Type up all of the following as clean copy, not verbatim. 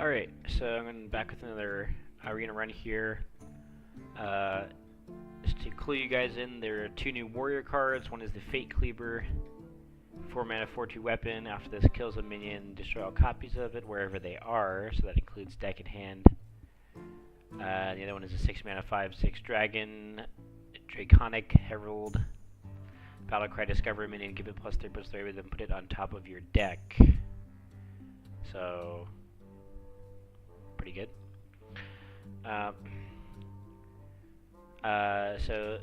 Alright, so I'm going back with another arena run here. Just to clue you guys in, there are two new warrior cards. One is the Fate Cleaver, 4 mana 4/2 weapon. After this kills a minion, destroy all copies of it wherever they are, so that includes deck and hand. The other one is a 6 mana 5/6 dragon, Draconic Herald. Battlecry, discover a minion, give it +3/+3, then put it on top of your deck. So, pretty good. So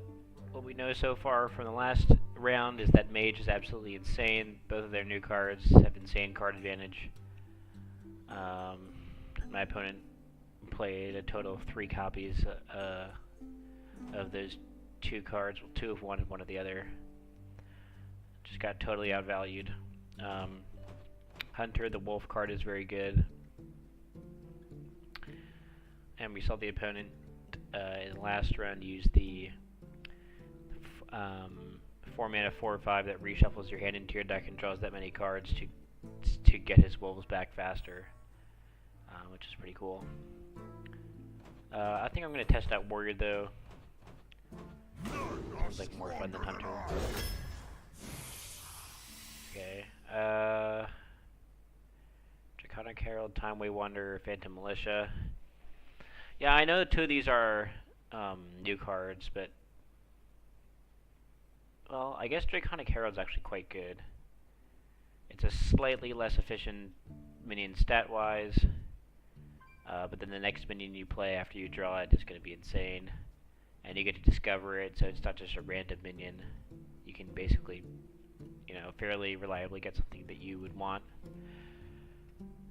what we know so far from the last round is that mage is absolutely insane. Both of their new cards have insane card advantage. My opponent played a total of 3 copies of those 2 cards. Well, 2 of one and 1 of the other. Just got totally outvalued. Hunter, the wolf card, is very good. And we saw the opponent in the last round use the 4 mana 4/5 that reshuffles your hand into your deck and draws that many cards to get his wolves back faster, which is pretty cool. I think I'm going to test out Warrior though. Sounds like more fun than Hunter. Okay. Draconic Herald, Timeway Wonder, Phantom Militia. Yeah, I know 2 of these are new cards, but well, I guess Draconic Herald's actually quite good. It's a slightly less efficient minion stat-wise, but then the next minion you play after you draw it is going to be insane, and you get to discover it, so it's not just a random minion. You can basically, fairly reliably get something that you would want.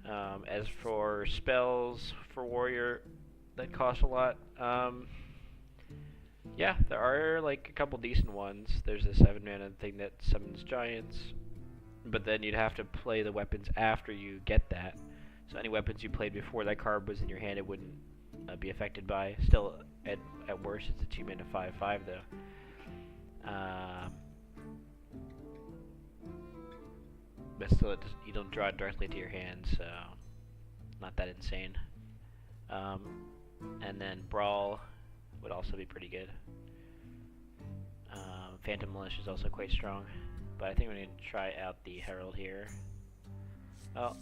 As for spells for Warrior that cost a lot, yeah, there are like a couple decent ones. There's a 7 mana thing that summons giants, but then you'd have to play the weapons after you get that. So any weapons you played before that card was in your hand, it wouldn't be affected by. Still, at worst, it's a 2 mana 5/5 though. But still, you don't draw it directly to your hand, so not that insane. And then Brawl would also be pretty good. Phantom Militia is also quite strong, but I think we're going to try out the Herald here. Well,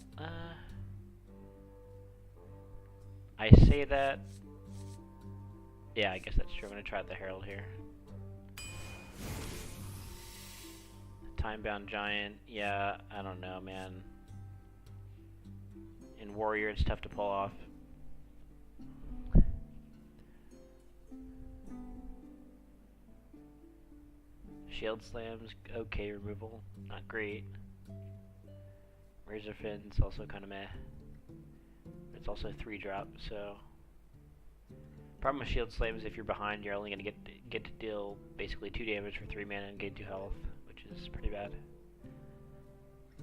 I say that. Yeah, I guess that's true. I'm going to try out the Herald here. Time-bound Giant. Yeah, I don't know, man. In Warrior, it's tough to pull off. Shield Slam's okay removal, not great. Razor Fin's also kind of meh. It's also 3-drop, so. Problem with Shield Slam is if you're behind, you're only going to get to deal basically 2 damage for 3 mana and gain 2 health, which is pretty bad.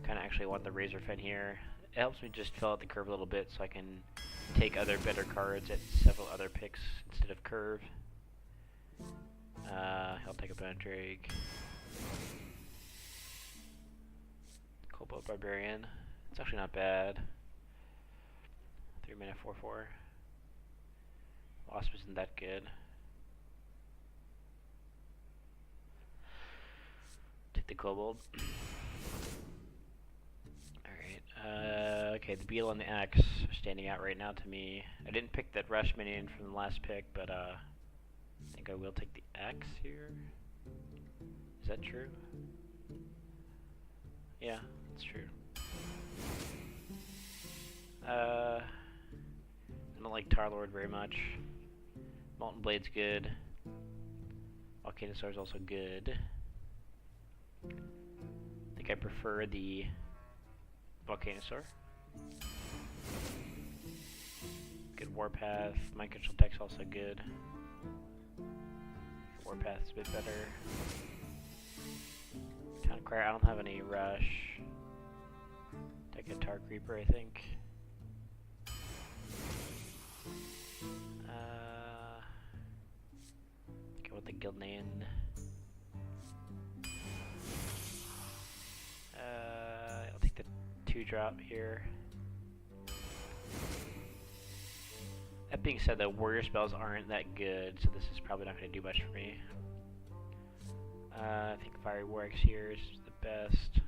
Kind of actually want the Razor Fin here. It helps me just fill out the curve a little bit so I can take other better cards at several other picks instead of curve. He'll take a Bone Drake. Cobalt Barbarian. It's actually not bad. 3 mana 4/4. Wasp isn't that good. Take the Kobold. Alright, okay, the Beetle and the Axe are standing out right now to me. I didn't pick that Rush minion from the last pick, but I think I will take the Axe here. Is that true? Yeah, it's true. I don't like Tarlord very much. Molten Blade's good. Volcanosaur's also good. I think I prefer the Volcanosaur. Good Warpath. Mind Control Tech's also good. Warpath's a bit better. Town Crier, I don't have any Rush. Take a Tar Creeper, I think. Go with the Gilnean. I'll take the 2-drop here. That being said, though, warrior spells aren't that good, so this is probably not going to do much for me. I think Fiery War Axe here is the best.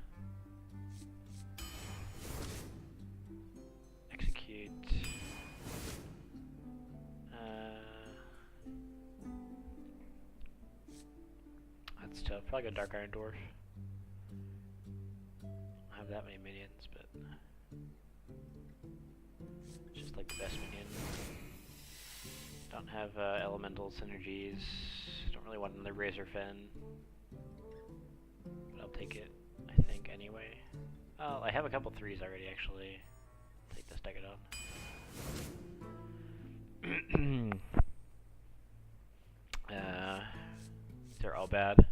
Execute. That's tough. Probably go Dark Iron Dwarf. I don't have that many minions, but it's just like the best minion. Don't have elemental synergies. Don't really want another Razor Fen. But I'll take it, I think, anyway. Oh, I have a couple 3s already, actually. Take this Decadon. They're all bad.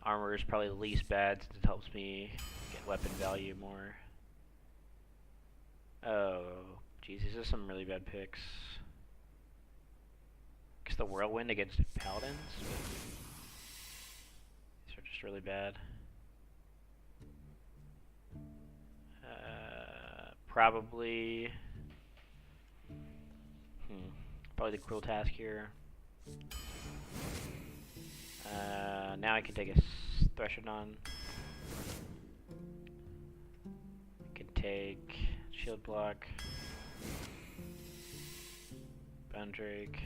Armor is probably the least bad since it helps me get weapon value more. Oh, geez, these are some really bad picks. Guess the Whirlwind against Paladins? These are just really bad. Probably... Probably the Cruel Task here. Now I can take a Threshodon. I can take Shield Block. Boundrake.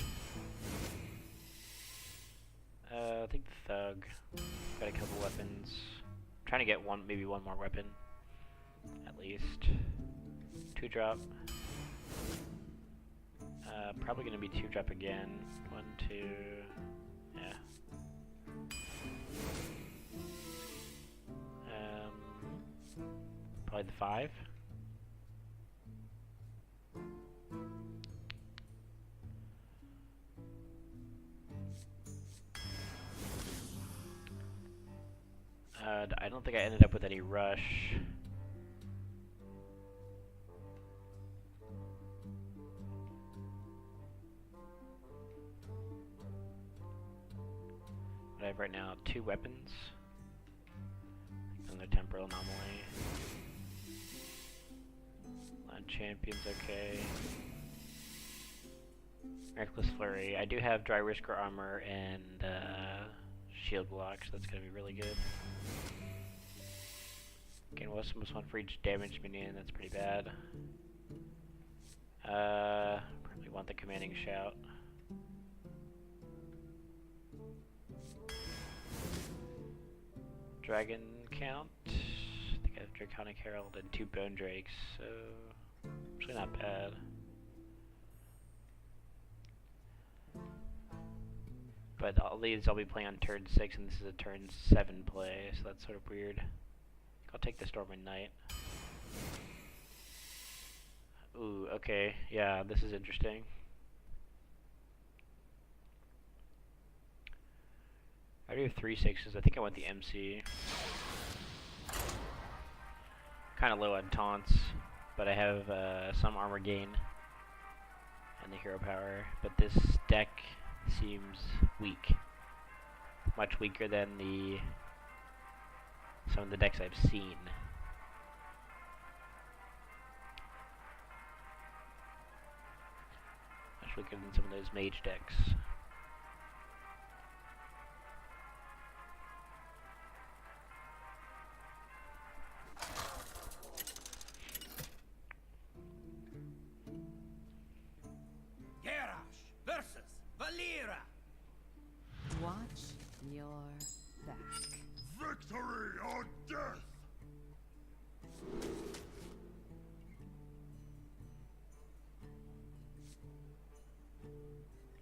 I think Thug. Got a couple weapons. I'm trying to get maybe one more weapon. At least. 2-drop. Probably gonna be 2-drop again. 1, 2. Yeah. Probably the 5. I don't think I ended up with any rush. I have right now 2 weapons. And the Temporal Anomaly. Land Champion's okay. Reckless Flurry. I do have Dry Whisker Armor and Shield Block, so that's gonna be really good. Gain +1 for each damage minion, that's pretty bad. Probably want the Commanding Shout. Dragon count. I think I have Draconic Herald and 2 Bone Drakes, so actually not bad. But all these I'll be playing on turn 6, and this is a turn 7 play, so that's sort of weird. I'll take the Stormwind Knight. Ooh, okay, yeah, this is interesting. I do have 3 6s. I think I want the MC. Kind of low on taunts, but I have some armor gain and the hero power. But this deck seems weak, much weaker than some of the decks I've seen. Much weaker than some of those mage decks. Watch your back. Victory or death!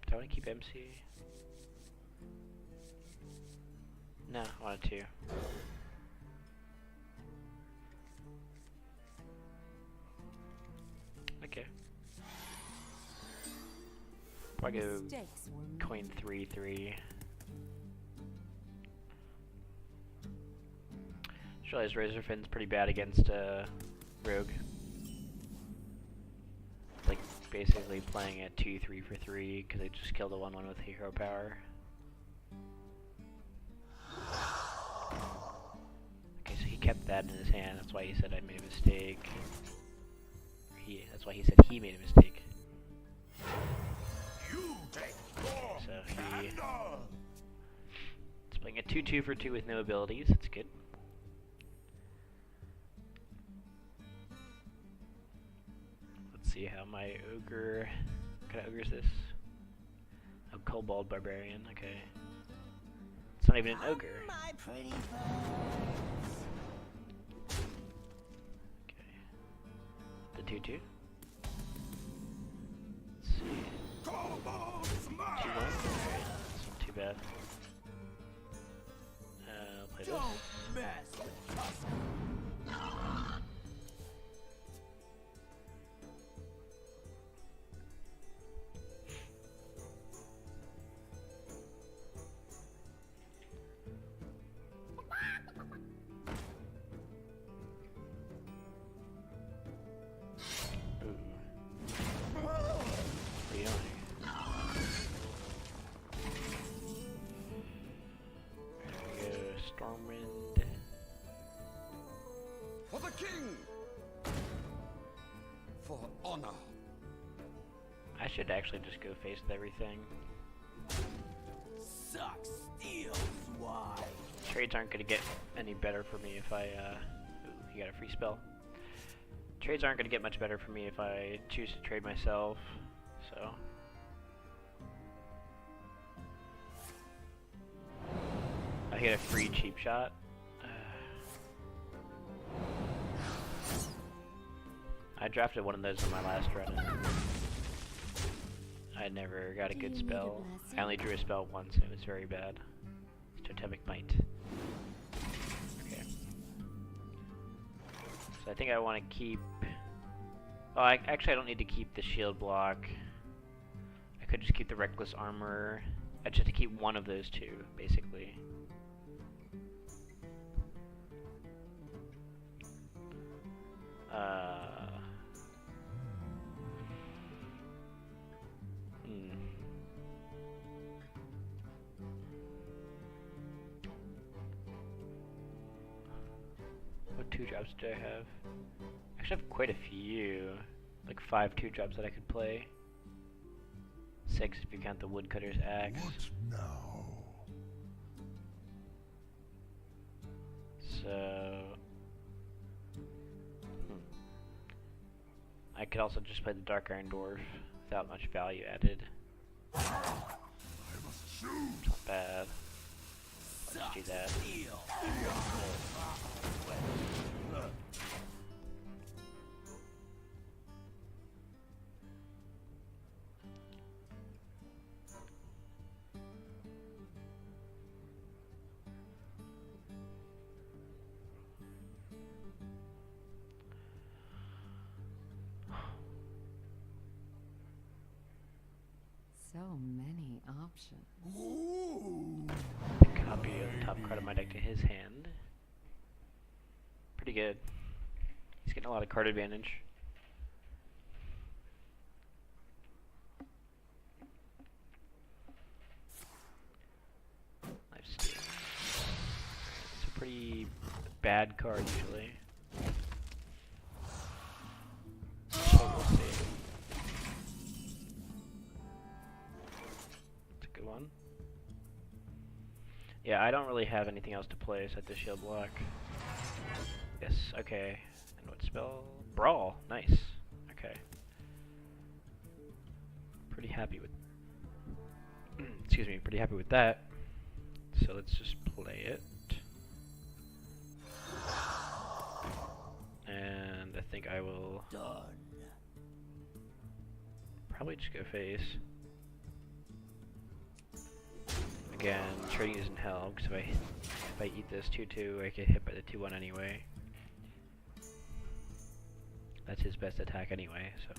Do I want to keep MC? No, I wanted to. Okay. Probably go coin 3/3. Just realized Razor Fin's pretty bad against Rogue. Like basically playing at 2/3 for 3 because they just killed the 1/1 with hero power. Okay, so he kept that in his hand. That's why he said I made a mistake. That's why he said he made a mistake. You take four. So he Handle. is playing a 2/2 for 2 with no abilities. That's good. Let's see how my ogre. What kind of ogre is this? A kobold barbarian. Okay. It's not even an ogre. My pretty birds. Okay. The 2/2. Let's see. Kobold 2/1. smash. Okay. That's not too bad. I'll play this. Don't mess with us. Pretty annoying. There we go, Stormwind. For the king. For honor. I should actually just go face with everything. Suck steel, swine. Trades aren't going to get any better for me if I, ooh, he got a free spell. Trades aren't going to get much better for me if I choose to trade myself, so. I get a free cheap shot. I drafted one of those in my last run. I never got a good spell. I only drew a spell once and it was very bad. Totemic Might. Okay. So I think I want to keep... Oh, actually I don't need to keep the shield block. I could just keep the reckless armor. I just have to keep one of those two, basically. What 2-drops do I have? I actually have quite a few. Like 5 2-drops that I could play. 6 if you count the woodcutter's axe. What now? So... I could also just play the Dark Iron Dwarf without much value added. I must choose. Not bad. Let's do that. Steel. So many options. Ooh. Copy of the top card of my deck to his hand. Pretty good. He's getting a lot of card advantage. Lifesteal. It's a pretty bad card usually. So we'll see. It's a good one. Yeah, I don't really have anything else to play except the shield block. Yes, okay. And what spell? Brawl. Nice. Okay. Pretty happy with... excuse me, pretty happy with that. So let's just play it. And I think I will Done. probably just go face. Again, trading doesn't help, because if I eat this 2/2, I get hit by the 2/1 anyway. That's his best attack anyway, so.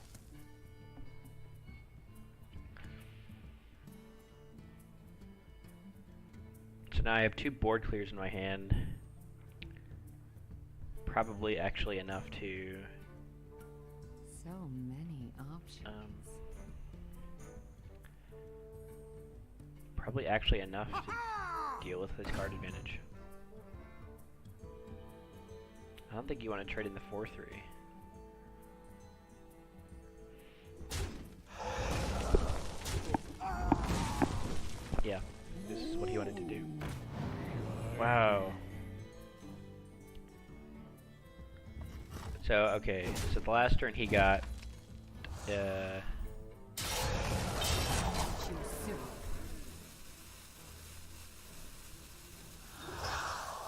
So now I have 2 board clears in my hand. Probably actually enough to... So many options. Probably actually enough to deal with his card advantage. I don't think you want to trade in the 4/3. So, okay, so the last turn he got, Too soon.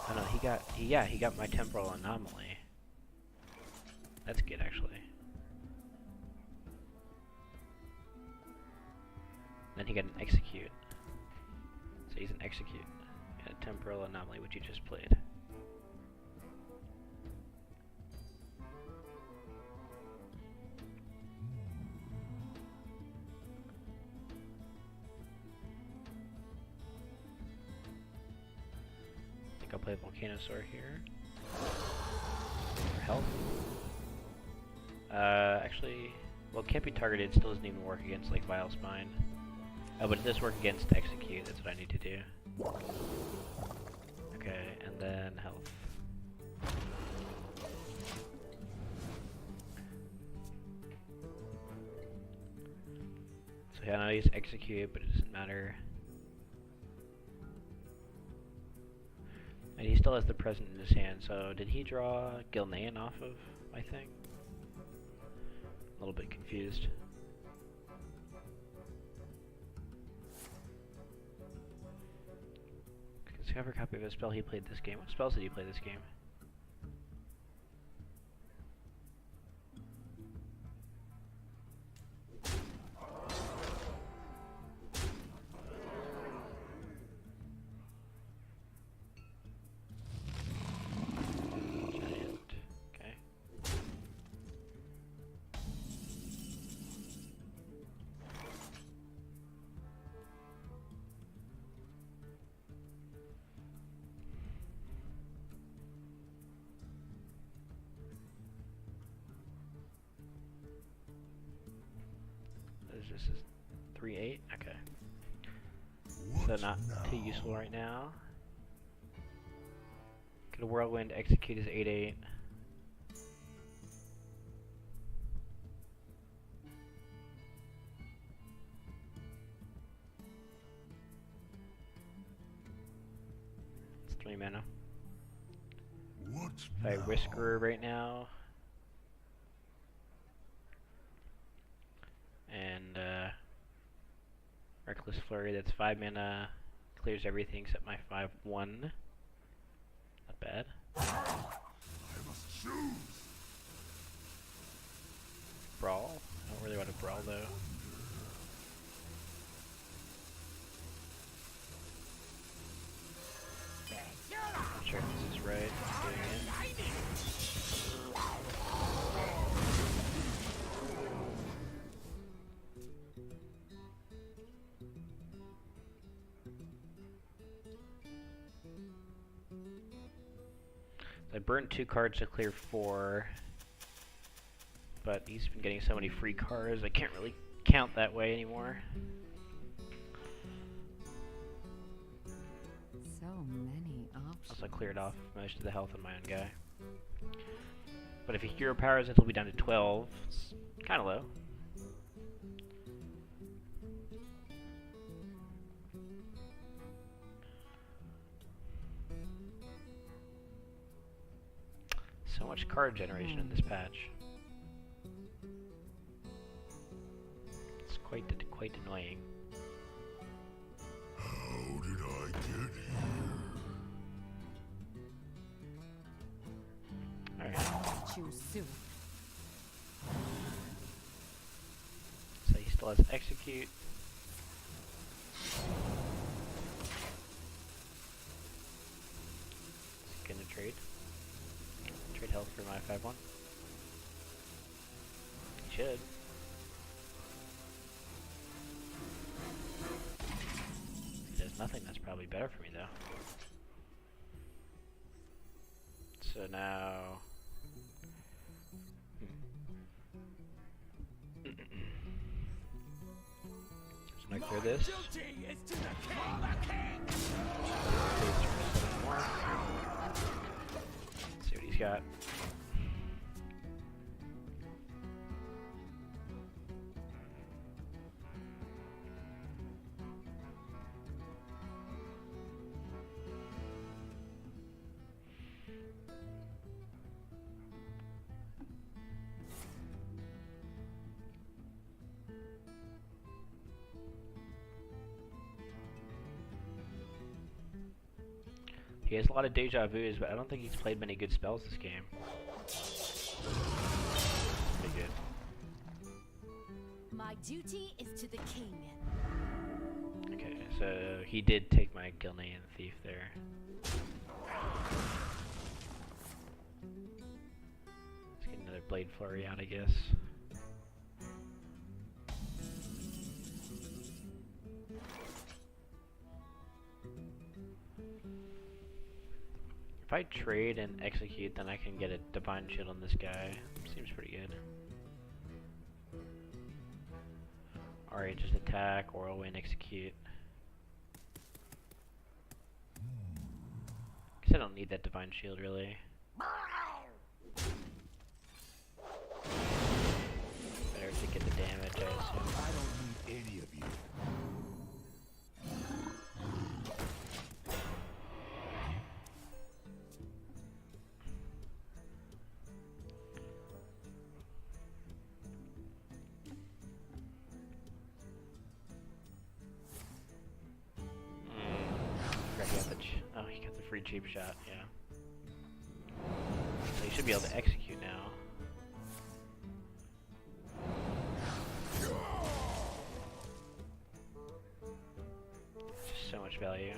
oh no, he got my temporal anomaly. That's good, actually. Then he got an execute. So he's an execute. Yeah, temporal anomaly, which you just played. I think I'll play Volcanosaur here. For health. Actually, well, can't be targeted, still doesn't even work against, like, Vile Spine. Oh, but it does work against Execute, that's what I need to do. Okay, and then health. So yeah, I know he's Execute, but it doesn't matter. And he still has the present in his hand, so did he draw Gilnean off of my thing? A little bit confused. Discover a copy of a spell he played this game. What spells did he play this game? Giant. Okay. This is 3/8. Okay. So not too useful right now. Could a whirlwind execute his 8/8? It's 3 mana. What If I now? Whisker right now, and Reckless Flurry, that's 5 mana, clears everything except my 5/1. Not bad. I must choose. Brawl? I don't really want to brawl though. Not sure if this is right. Doing it. I burnt 2 cards to clear 4, but he's been getting so many free cards, I can't really count that way anymore. So many options. Also cleared off most of the health on my own guy. But if he hero powers it, he'll be down to 12. It's kind of low. So much card generation in this patch. It's quite annoying. How did I get here? Alright, Too soon. so he still has execute. He's gonna trade. Trade health for my 5/1. He should. If he does nothing, that's probably better for me though. So now... So I clear this. Duty is to the king. See what he's got. He has a lot of deja vus, but I don't think he's played many good spells this game. Pretty good. My duty is to the king. Okay, so he did take my Gilnean Thief there. Let's get another Blade Flurry out, I guess. If I trade and execute, then I can get a Divine Shield on this guy. Seems pretty good. Alright, just attack, or I'll win, execute. Guess I don't need that Divine Shield, really. Better to get the damage, I assume. I don't need any of you. Oh, he got the free cheap shot, yeah. So he should be able to execute now. Just so much value.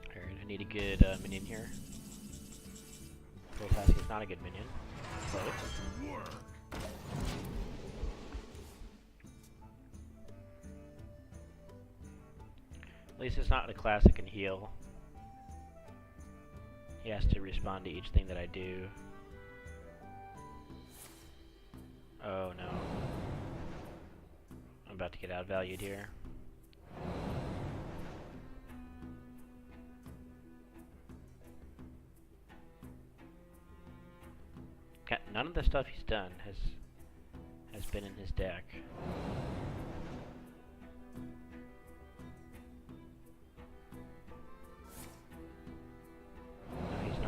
Alright, I need a good minion here. Fantastic is not a good minion. Play it. Work. At least it's not a class that can heal. He has to respond to each thing that I do. Oh no. I'm about to get outvalued here. None of the stuff he's done has been in his deck.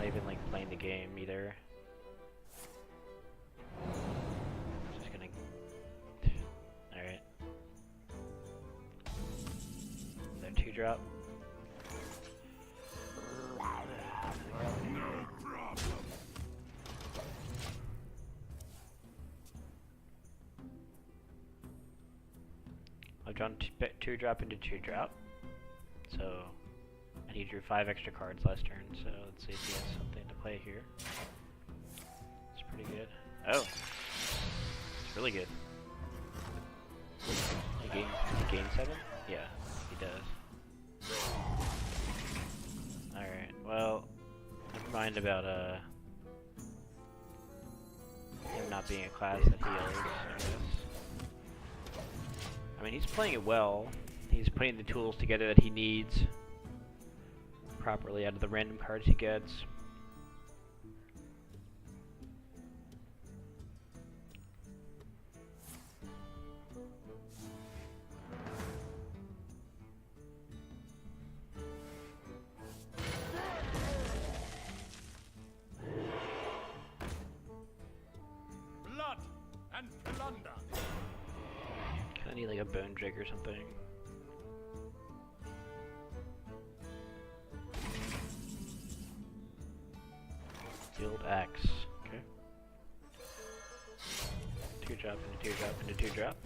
Even like playing the game either. Just gonna. Alright. Is that 2-drop? No problem. I've drawn 2-drop into 2-drop. So. And he drew 5 extra cards last turn, so let's see if he has something to play here. It's pretty good. Oh! It's really good. He gain 7? Yeah, he does. Alright, well, never mind about him not being a class that heals, I guess. I mean, he's playing it well. He's putting the tools together that he needs properly out of the random cards he gets. Blood and plunder. Kinda need like a Bone Drake or something. Guild Axe. Okay. 2-drop into 2-drop into 2-drop.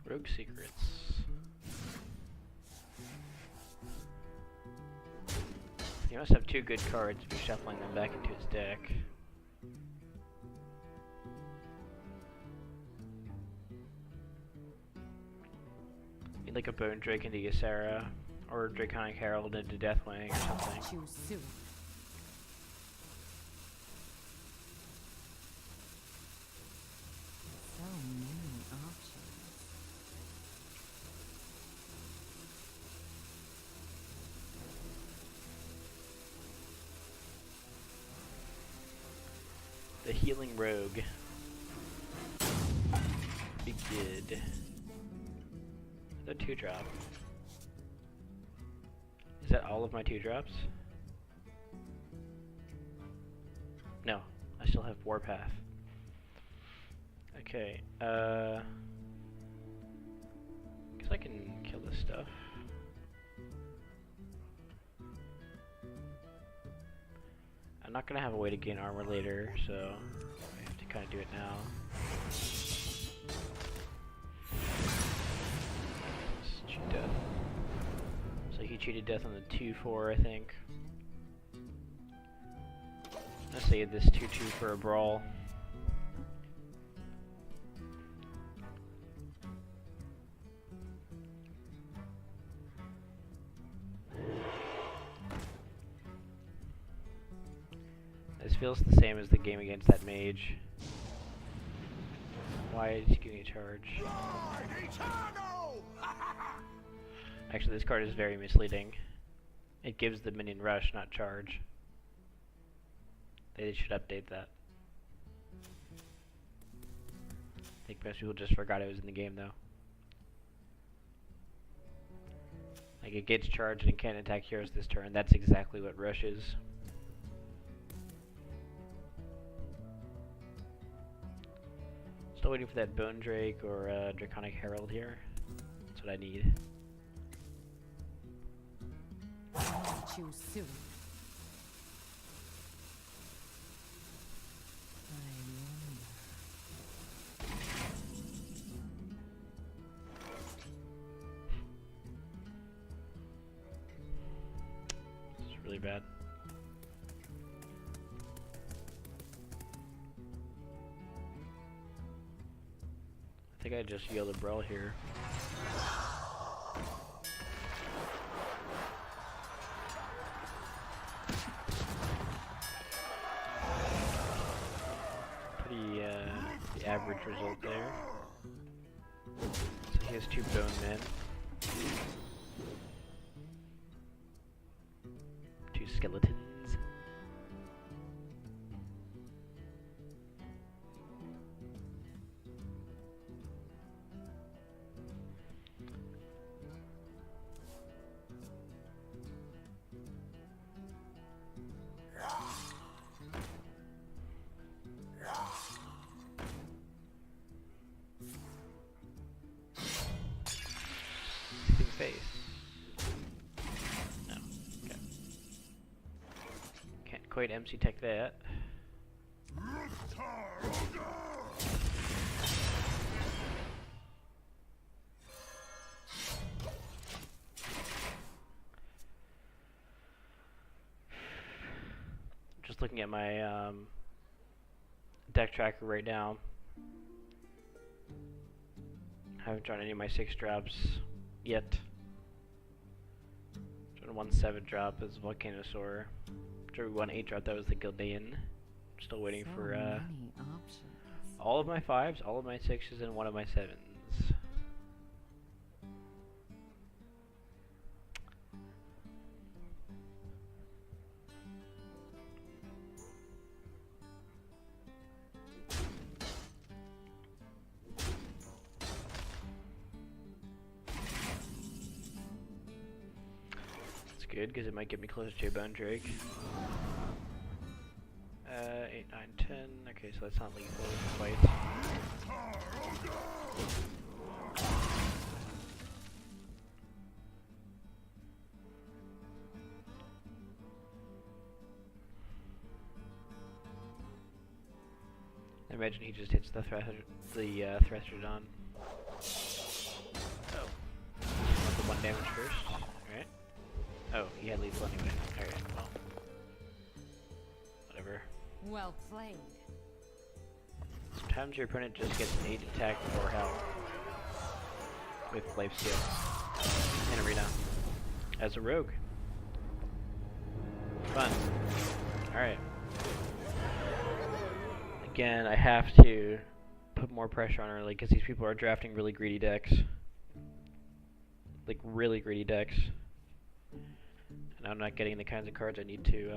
Rogue Secrets. He must have 2 good cards if he's shuffling them back into his deck. Need like a Bone Drake into Ysera, or Draconic Herald into Deathwing or something. Choose soon. healing rogue. Be good. The 2-drop. Is that all of my 2-drops? No, I still have Warpath. Okay, guess I can kill this stuff. I'm not gonna have a way to gain armor later, so I have to kind of do it now. Let's cheat death. So he cheated death on the 2-4, I think. Let's save this 2-2 for a brawl. This feels the same as the game against that mage. Why is he getting a charge? Actually, this card is very misleading. It gives the minion rush, not charge. They should update that. I think most people just forgot it was in the game, though. Like, it gets charged and it can't attack heroes this turn. That's exactly what rush is. Still waiting for that Bone Drake or Draconic Herald here. That's what I need. Choose soon. This is really bad. I think I just yelled a brawl here. Pretty average result there. So he has 2 bone men. 2 skeletons. Face. No. Okay. Can't quite MC tech that. Just looking at my deck tracker right now. I haven't drawn any of my 6 drops yet. Drawn 1 7-drop is Volcanosaur. Drew 1 8-drop, that was the Gildean. Still waiting for Many options. all of my 5s, all of my 6s, and 1 of my 7s. Good, because it might get me closer to a Bone Drake. 8, 9, 10. Okay, so that's not lethal quite. I imagine he just hits the Threshodon. Oh. Want the 1 damage first? Alright. Oh, he had lethal anyway. Alright, well. Whatever. Well played. Sometimes your opponent just gets an 8 attack or health with lifesteal in arena as a rogue. Fun. Alright. Again, I have to put more pressure on early because these people are drafting really greedy decks. Like, really greedy decks. And I'm not getting the kinds of cards I need to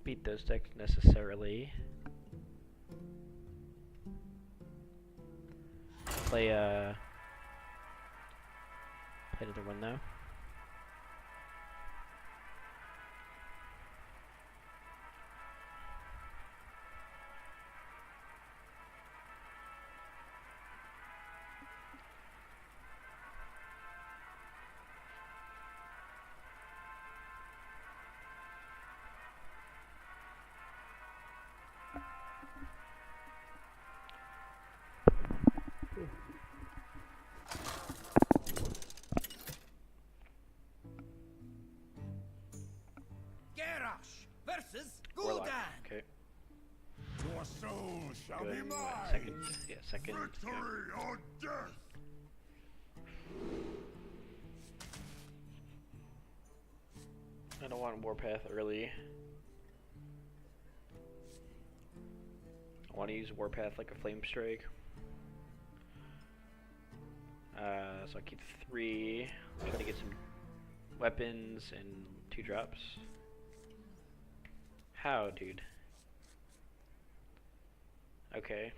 beat those decks necessarily. play another one though. Garrosh versus Warlock. Gul'dan. Okay. Your soul shall Good. be mine. Second. Yeah, second. Victory or death. I don't want Warpath early. I want to use Warpath like a Flame Strike. So I'll keep 3. Try to get some weapons and 2 drops. How, dude? Okay.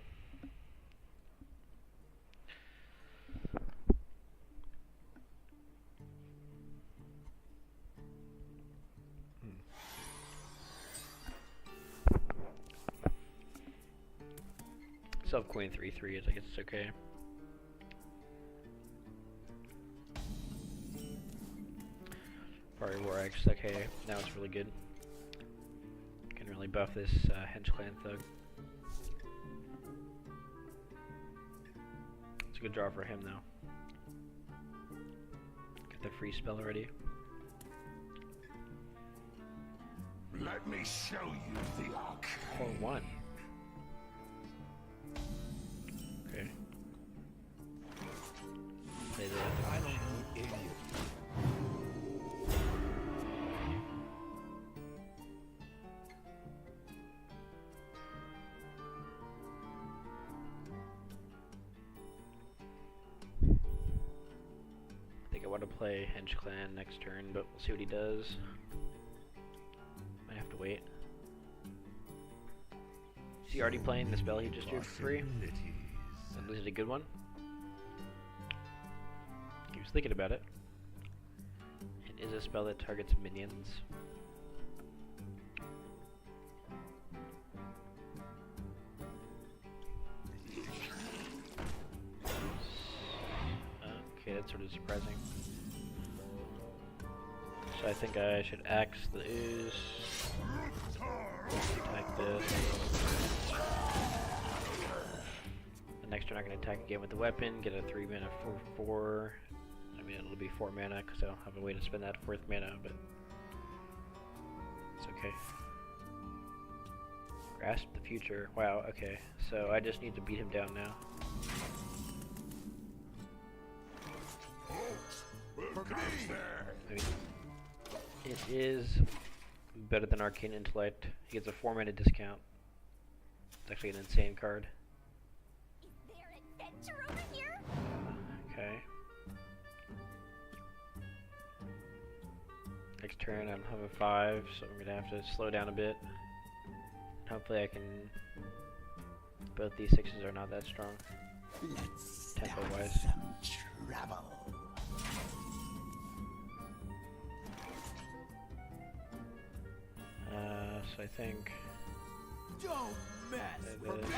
Still have Queen 3/3, I guess it's okay. Probably War X, okay. Now it's really good. Can really buff this Hench Clan Thug. It's a good draw for him though. Get the free spell already. Let me show you the arcane. 4/1. Okay. Play the I don't know any of you. I think I want to play Hench Clan next turn, but we'll see what he does. Might have to wait. Is he already playing the spell he just drew for free? And this is a good one? He was thinking about it. It is a spell that targets minions. Okay, that's sort of surprising. So I think I should axe the ooze. Attack this. The next turn I'm going to attack again with the weapon, get a 3 mana for 4. I mean, it'll be 4 mana because I don't have a way to spend that 4th mana, but it's okay. Grasp the future. Wow, okay. So I just need to beat him down now. I mean, it is better than Arcane Intellect. He gets a 4 mana discount. It's actually an insane card. Is there adventure over here? Okay. Next turn I don't have a 5, so I'm gonna have to slow down a bit. Hopefully I can... Both these 6s are not that strong. Let's Tempo start wise. some trouble. So I think... Don't mess with me.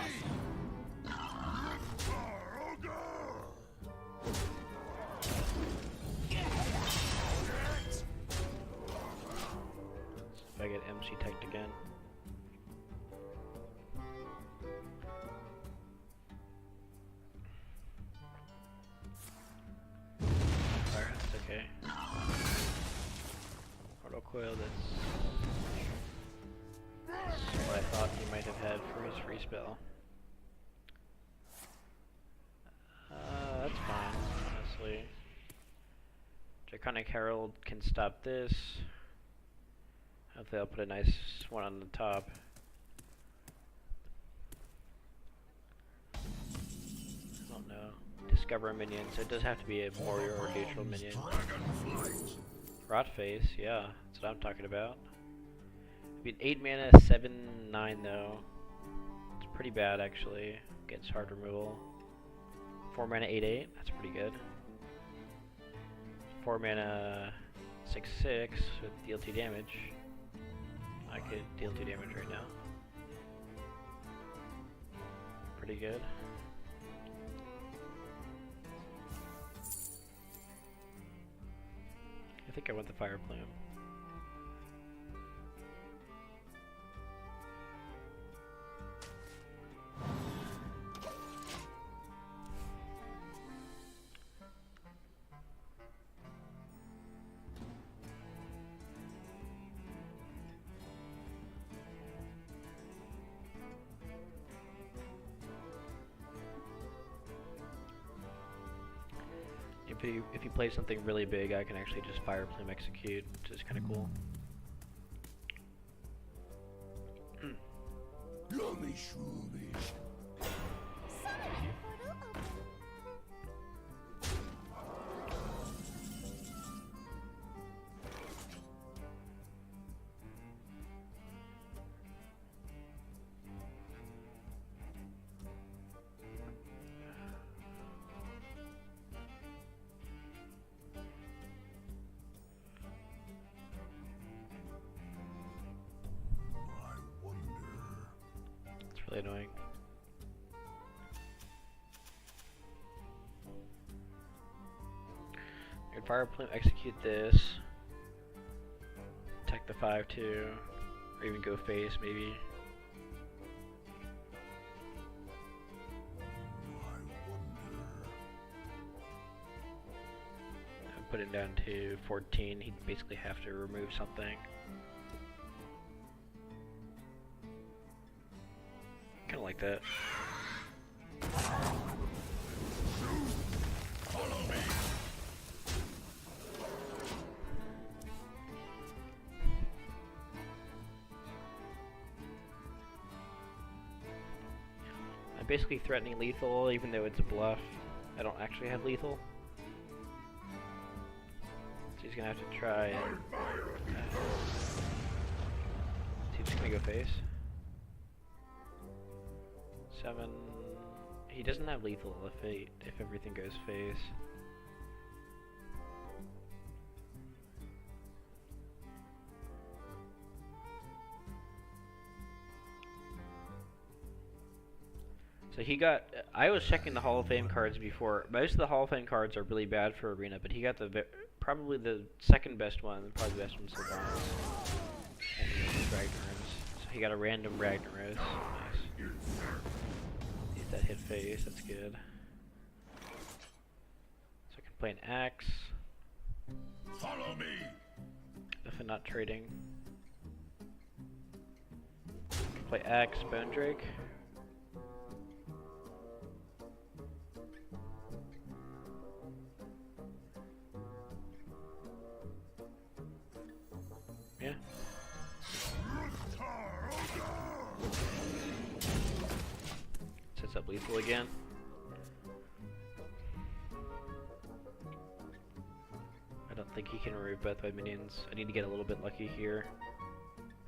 If I get MC tagged again. Alright, that's okay. Auto coil, that's what I thought he might have had for his free spell. That's fine, honestly. Draconic Herald can stop this. Hopefully I'll put a nice one on the top. I don't know. Discover a minion, so it does have to be a warrior or neutral minion. Rotface, yeah, that's what I'm talking about. I mean, 8 mana, 7/9 though. It's pretty bad actually. Gets hard removal. 4 mana 8/8. That's pretty good. 4 mana 6/6 with deal 2 damage. I could deal 2 damage right now. Pretty good. I think I want the Fire Plume. If you play something really big, I can actually just Fire Plume execute, which is kind of cool. Yummy shroomies. Summoning portal open. I wonder. It's really annoying. You can Fire Plume execute this. Attack the 5/2, or even go face maybe. I wonder. And put it down to 14. He'd basically have to remove something. Kind of like that. Follow me. I'm basically threatening lethal, even though it's a bluff. I don't actually have lethal. So he's gonna have to try and... he's just gonna go face. 7... He doesn't have lethal if everything goes face. So he got... I was checking the Hall of Fame cards before. Most of the Hall of Fame cards are really bad for Arena, but he got probably the second best one, probably the best one so far. And he was Ragnaros. So he got a random Ragnaros. Nice. Get that hit face, that's good. So I can play an Axe. Follow me. If I'm not trading. Can play Axe, Bone Drake. Yeah. Sets up lethal again. I don't think he can remove both my minions. I need to get a little bit lucky here.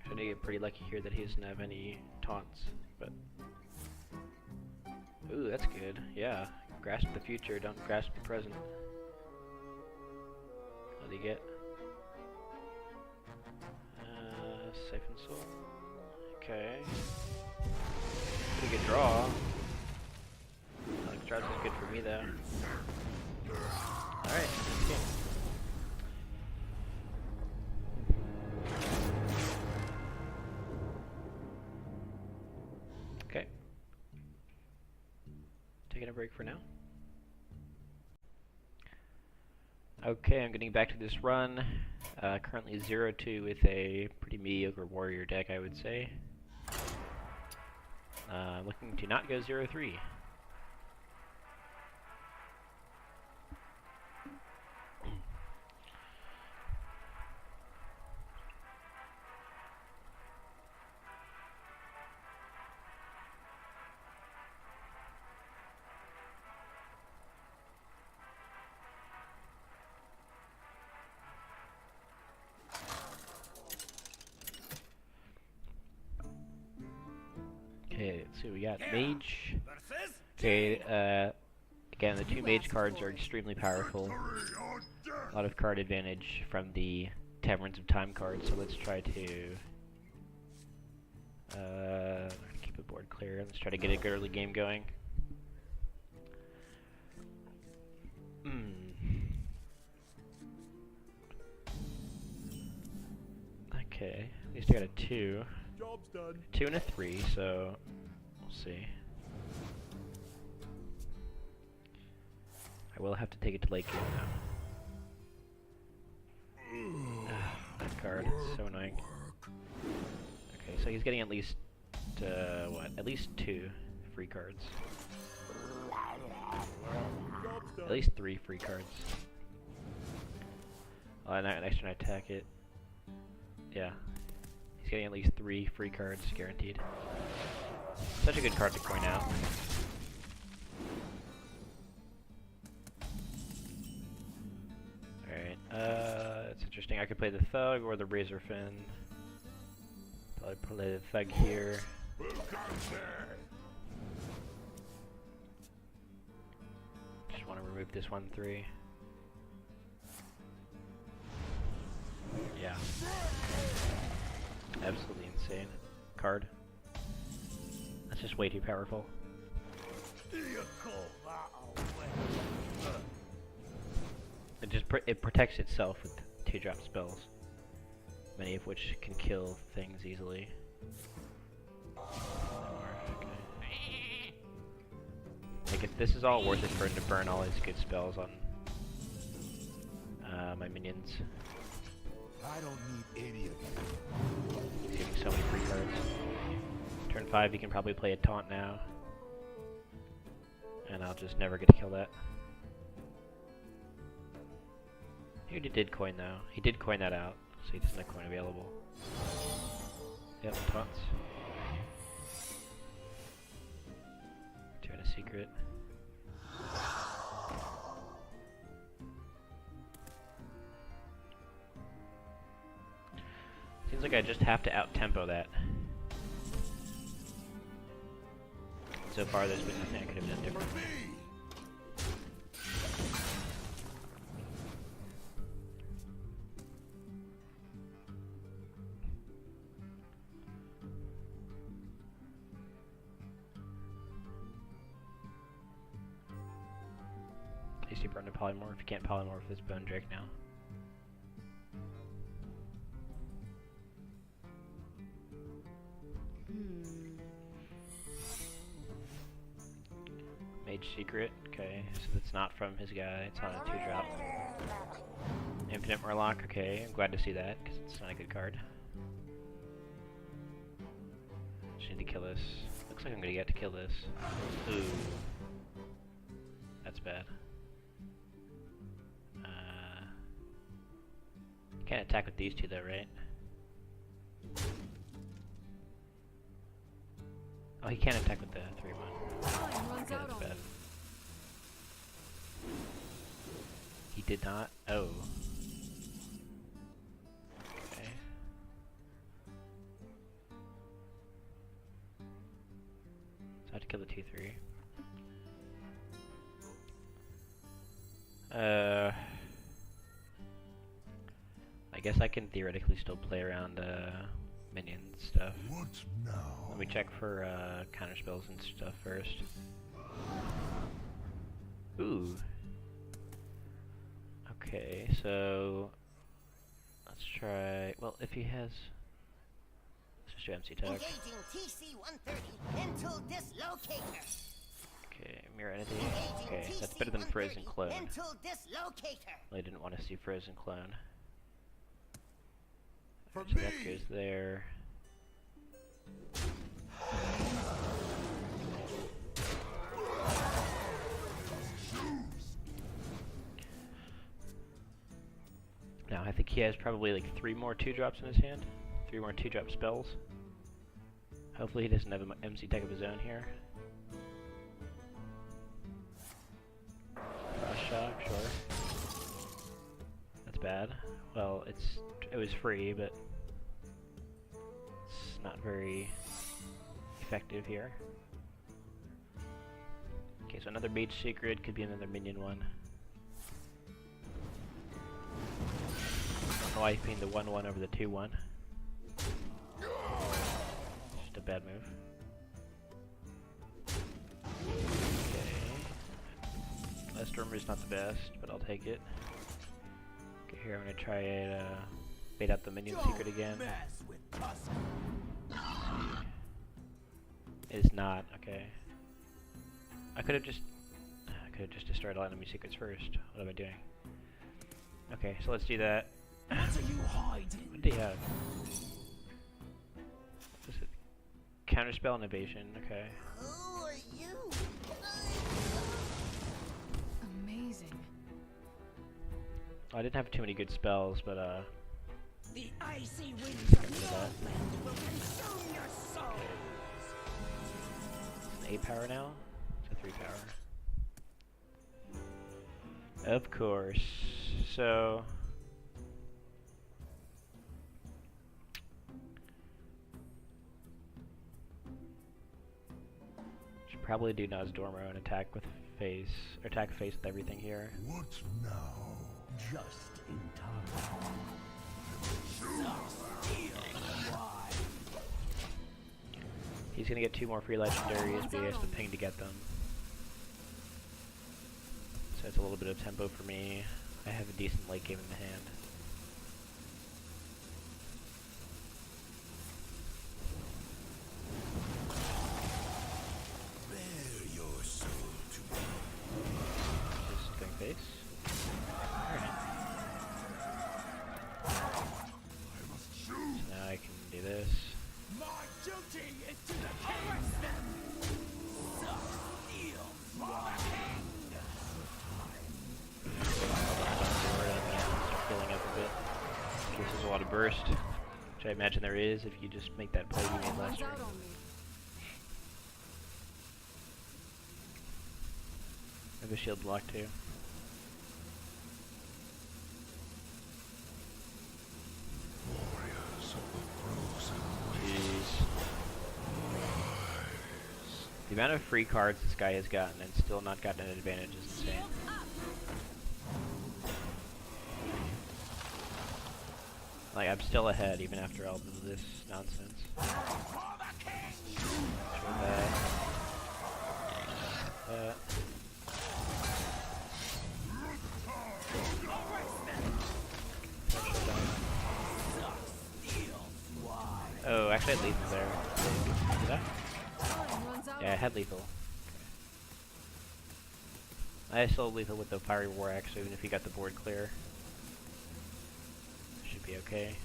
I need to get pretty lucky here that he doesn't have any taunts, but... Ooh, that's good. Yeah. Grasp the future, don't grasp the present. What do you get? Siphon Soul. Okay. Pretty good draw. Draws is good for me though. Alright, let's go. Okay. Taking a break for now. Okay, I'm getting back to this run. Currently 0-2 with a pretty mediocre warrior deck, I would say. Looking to not go 0-3. Okay, let's see, we got mage. Versus Okay, Again, the two mage cards are extremely powerful. A lot of card advantage from the Taverns of Time cards, so let's try to keep the board clear. Let's try to get a good early game going. Okay, at least I got a 2. Job's done. 2 and a 3, so we'll see. I will have to take it to late game now. That card, it's so annoying. Okay, so he's getting at least, what? At least 2 free cards. At least 3 free cards. Next turn I attack it. Yeah. He's getting at least 3 free cards, guaranteed. Such a good card to coin out. Alright, it's interesting. I could play the Thug or the Razor Fin. Probably play the Thug here. Just want to remove this 1/3. Yeah. Absolutely insane card. That's just way too powerful. It just it protects itself with 2-drop spells, many of which can kill things easily. Okay. Like if this is all worth it for him to burn all his good spells on my minions. I don't need any of you. He's getting so many free cards. Turn 5, he can probably play a taunt now. And I'll just never get to kill that. He did coin though. He did coin that out, so he doesn't have coin available. Yep, taunts. 2 and a secret. Seems like I just have to out-tempo that. So far there's been nothing I could have done different. At least you burn a polymorph. You can't polymorph this Bone Drake now. Mage Secret, okay, so that's not from his guy, it's on a 2-drop. Infinite Murloc, okay, I'm glad to see that, because it's not a good card. Just need to kill this. Looks like I'm gonna get to kill this. Ooh. That's bad. Can't attack with these two though, right? Oh, he can't attack with the 3-1. Okay, that's bad. He did not? Oh. Okay. So I have to kill the 2-3. I guess I can theoretically still play around minion stuff. What now? Let me check for counter spells and stuff first. Ooh. Okay, so let's try. Well, if he has, let's just do MC tag. Engaging TC-130 into dislocator. Okay, mirror entity. Okay, that's better than Frozen Clone. Into dislocator. I didn't want to see Frozen Clone. For So that me. goes there. Now I think he has probably like 3 more 2-drops in his hand. 3 more 2-drop spells. Hopefully he doesn't have an MC tech of his own here. Frost shock, sure. That's bad. Well, it was free, but it's not very effective here. Okay, so so another mage secret, could be another minion one. Don't know why he's paying the 1-1 over the 2-1. Just a bad move. Okay. Last Stormer's not the best, but I'll take it. Okay, here I'm gonna try and bait out the minion secret again. Is not, okay. I could have just destroyed all enemy secrets first. What am I doing? Okay, so let's do that. What are you hiding? What do you have? This is counterspell and evasion, okay. Who are you? Amazing. Oh, I didn't have too many good spells, but The icy winds of that. Northland will consume your soul. It's an 8 power now? It's a 3 power. Of course. So should probably do Nozdormo and attack with face, or attack face with everything here. What now? Just in time. He's gonna get 2 more free legendaries, but he has to ping to get them. So it's a little bit of tempo for me. I have a decent late game in the hand. Bear your soul to me. Just going face. Alright. I must So choose. now I can do this. My duty is to arrest them. Steal for the king. Start filling up a bit. In case there's a lot of burst. Which I imagine there is if you just make that play you made last One's turn. out on me. I have a shield block too. Warriors of the frozen Jeez. The amount of free cards this guy has gotten and still not gotten an advantage is insane. Like, I'm still ahead even after all of this nonsense. Sure that. Oh, actually I had lethal there. Did I? Time runs out Yeah, I on had me. lethal. Okay. I still have lethal with the Fiery War Axe, so even if he got the board clear, should be okay.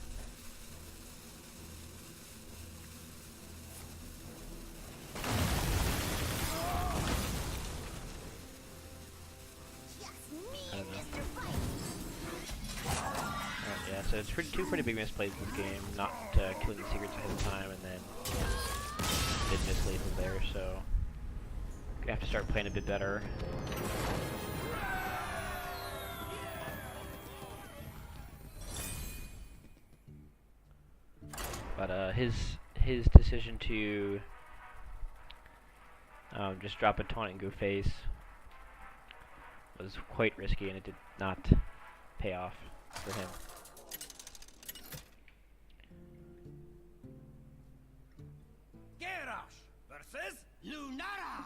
Just me I and don't know. Mr. Fight. Yeah, so it's two pretty big misplays in this game, not killing the secrets ahead of time, and then did miss lethal there, so I have to start playing a bit better. But his decision to just drop a taunt and go face was quite risky, and it did not pay off for him. Garrosh versus Lunara!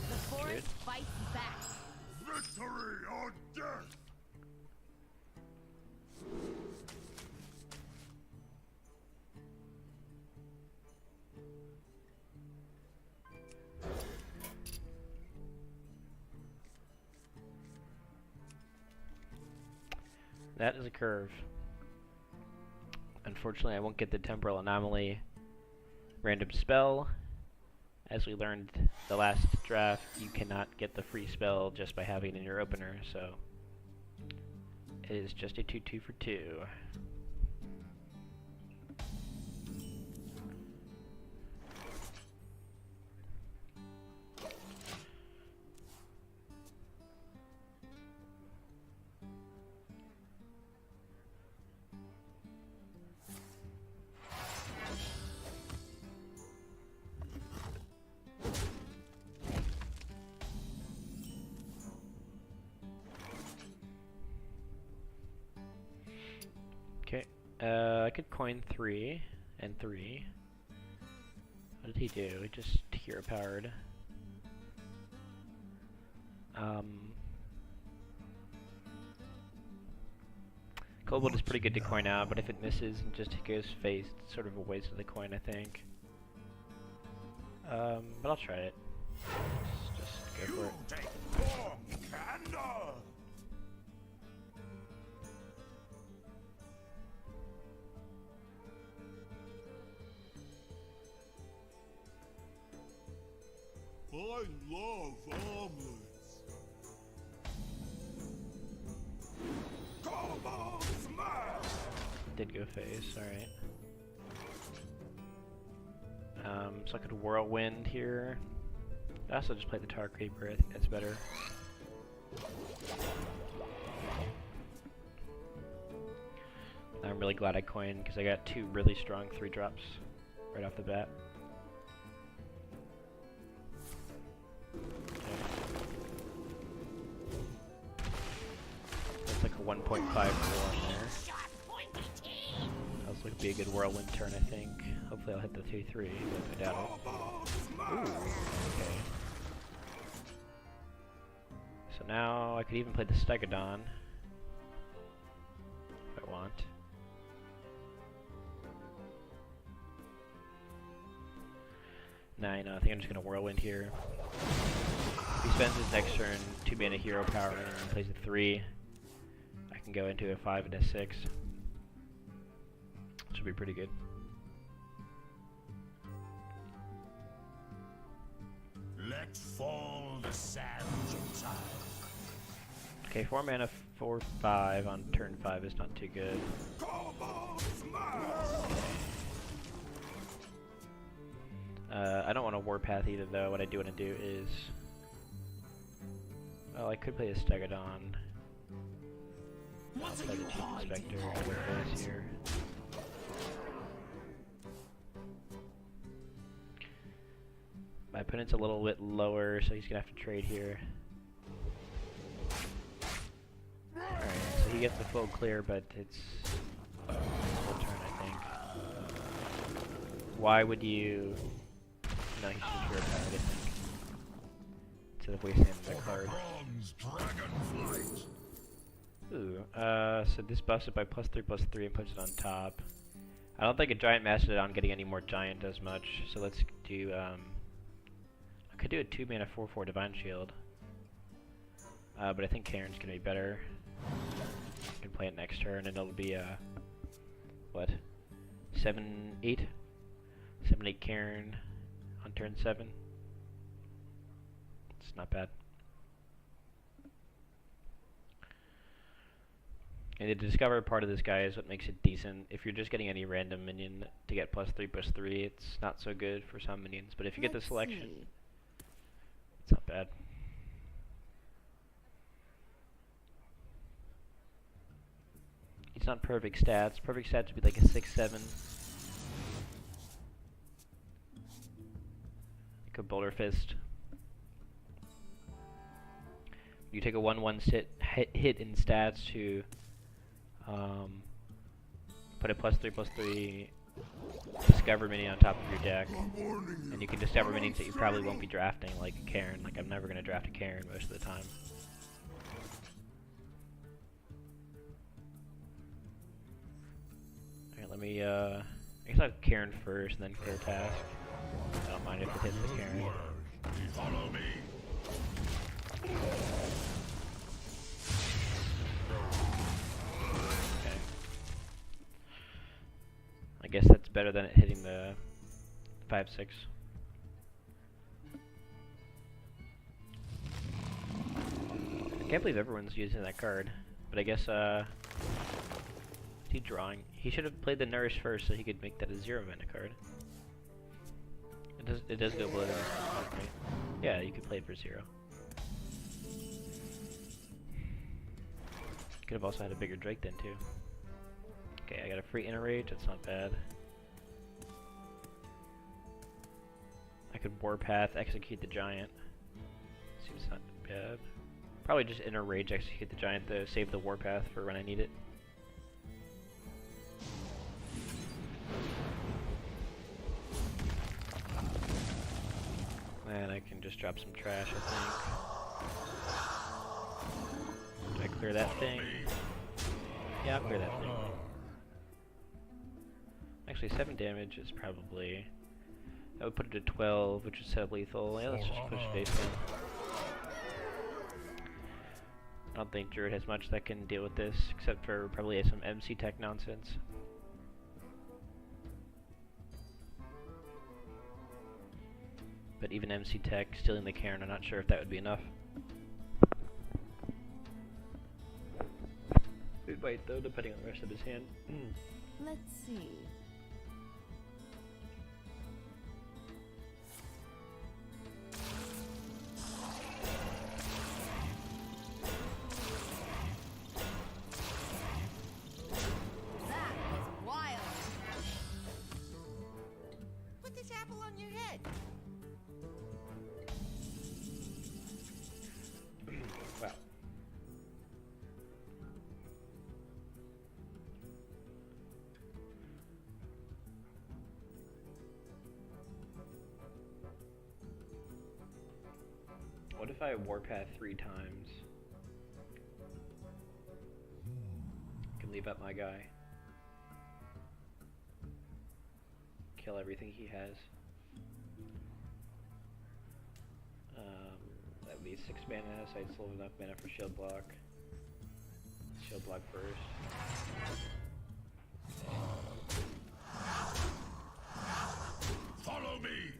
The forest fights back. victory or death. That is a curve. Unfortunately, I won't get the Temporal Anomaly random spell. As we learned the last draft, you cannot get the free spell just by having it in your opener, so it is just a 2-2 for 2. I could coin 3 and 3. What did he do? He just hero powered. Cobalt is pretty good to coin out, but if it misses and just goes face, it's sort of a waste of the coin, I think. But I'll try it. Just go for it. Take form, candor! I love omelets. Cobalt smash! Did go face, alright. So I could whirlwind here. I also just played the Tar Creeper, I think that's better. I'm really glad I coined because I got 2 really strong 3-drops right off the bat. That's like a 1.5 in there. That would be a good whirlwind turn, I think. Hopefully I'll hit the 2-3, but I doubt it. Ooh, okay. So now I could even play the Stegodon if I want. Nah, you know, I think I'm just gonna whirlwind here. He spends his next turn 2 mana hero power and plays a 3. I can go into a 5 and a 6. Should be pretty good. Let fall the sands of time. Okay, 4 mana, 4/5 on turn 5 is not too good. Cobalt smash! I don't want a Warpath either, though. What I do want to do is... Well, I could play a Stegodon. I'll play the Chief Inspector with this here. My opponent's a little bit lower, so he's gonna have to trade here. Alright, so he gets the full clear, but it's full turn, I think. Why would you... No, he should have hero powered, I think. Instead of wasting the card. Ooh, so this buffs it by +3/+3 and puts it on top. I don't think a Giant Mastodon getting any more giant does much, so let's do, I could do a 2 mana 4/4 Divine Shield. But I think Karen's gonna be better. I can play it next turn and it'll be, what? 7/8? 7/8 Karen on turn 7. It's not bad. And the discover part of this guy is what makes it decent. If you're just getting any random minion to get +3/+3, it's not so good for some minions. But if you get the selection, it's not bad. It's not perfect stats. Perfect stats would be like a 6/7. Like a Boulder Fist. You take a 1/1 hit in stats to put a +3/+3 discover minion on top of your deck, and you can discover minions that you probably won't be drafting, like a Karen. Like, I'm never going to draft a Karen most of the time. Alright, let me, I guess I'll Karen first, and then clear task. I don't mind if it hits the Karen. Follow me. I guess that's better than it hitting the 5/6. I can't believe everyone's using that card, but I guess is he drawing? He should have played the Nourish first so he could make that a 0 mana card. It does go below the right? Yeah, you could play it for 0. Could have also had a bigger Drake then too. Okay, I got a free Inner Rage, that's not bad. I could Warpath, execute the Giant. Seems not bad. Probably just Inner Rage, execute the Giant though, save the Warpath for when I need it. And I can just drop some trash, I think. Do I clear that thing? Yeah, I'll clear that thing. Actually, 7 damage is probably... I would put it at 12, which is sub-lethal. Yeah, let's just push face in. I don't think Druid has much that can deal with this, except for probably some MC tech nonsense. But even MC tech stealing the Cairn, I'm not sure if that would be enough. It might though, depending on the rest of his hand. Let's see. That was wild. Put this apple on your head. Wow. What if I warpath 3 times? I can leave up my guy. Kill everything he has. That would be 6 mana, so I'd still have enough mana for shield block. Shield block first. Follow me.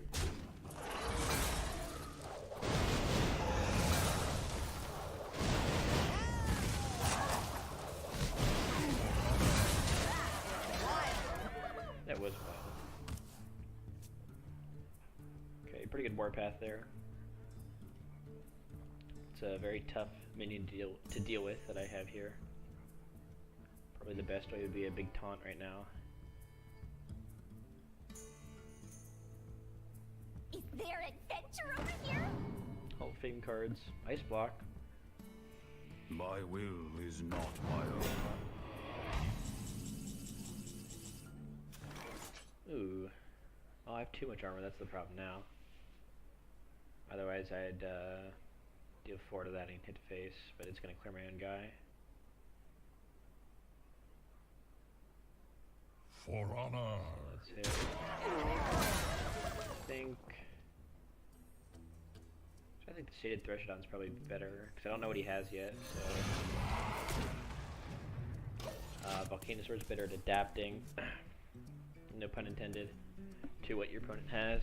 That was wild. Okay, pretty good warpath there. It's a very tough minion to deal with that I have here. Probably the best way would be a big taunt right now. Is there adventure over here? All fame cards. Ice block. My will is not my own. Ooh. Oh, I have too much armor, that's the problem now. Otherwise I'd deal 4 to that and hit face, but it's gonna clear my own guy. For honor. Let's hit. I think the Shaded Threshodon is probably better, because I don't know what he has yet, so... Volcanosaur's better at adapting, no pun intended, to what your opponent has.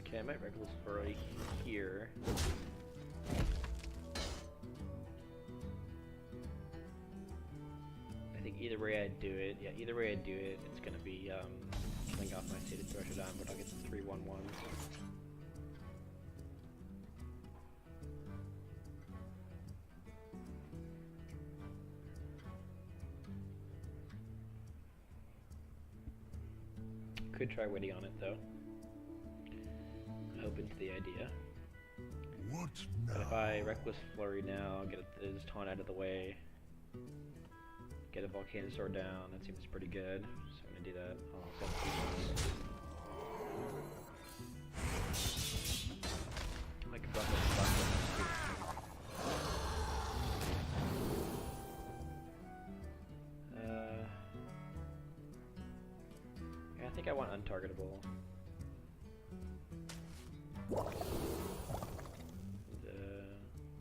Okay, I might Reckless Flurry here. I think either way I do it, it's gonna be killing off my Shaded Threshodon, but I'll get the 3/1/1s. Could try waiting on it though. Open to the idea. What But now? if I Reckless Flurry now, get his taunt out of the way, get a Volcanosaur down, that seems pretty good. So I'm gonna do that. I'll set I could block yeah, I think I want untargetable.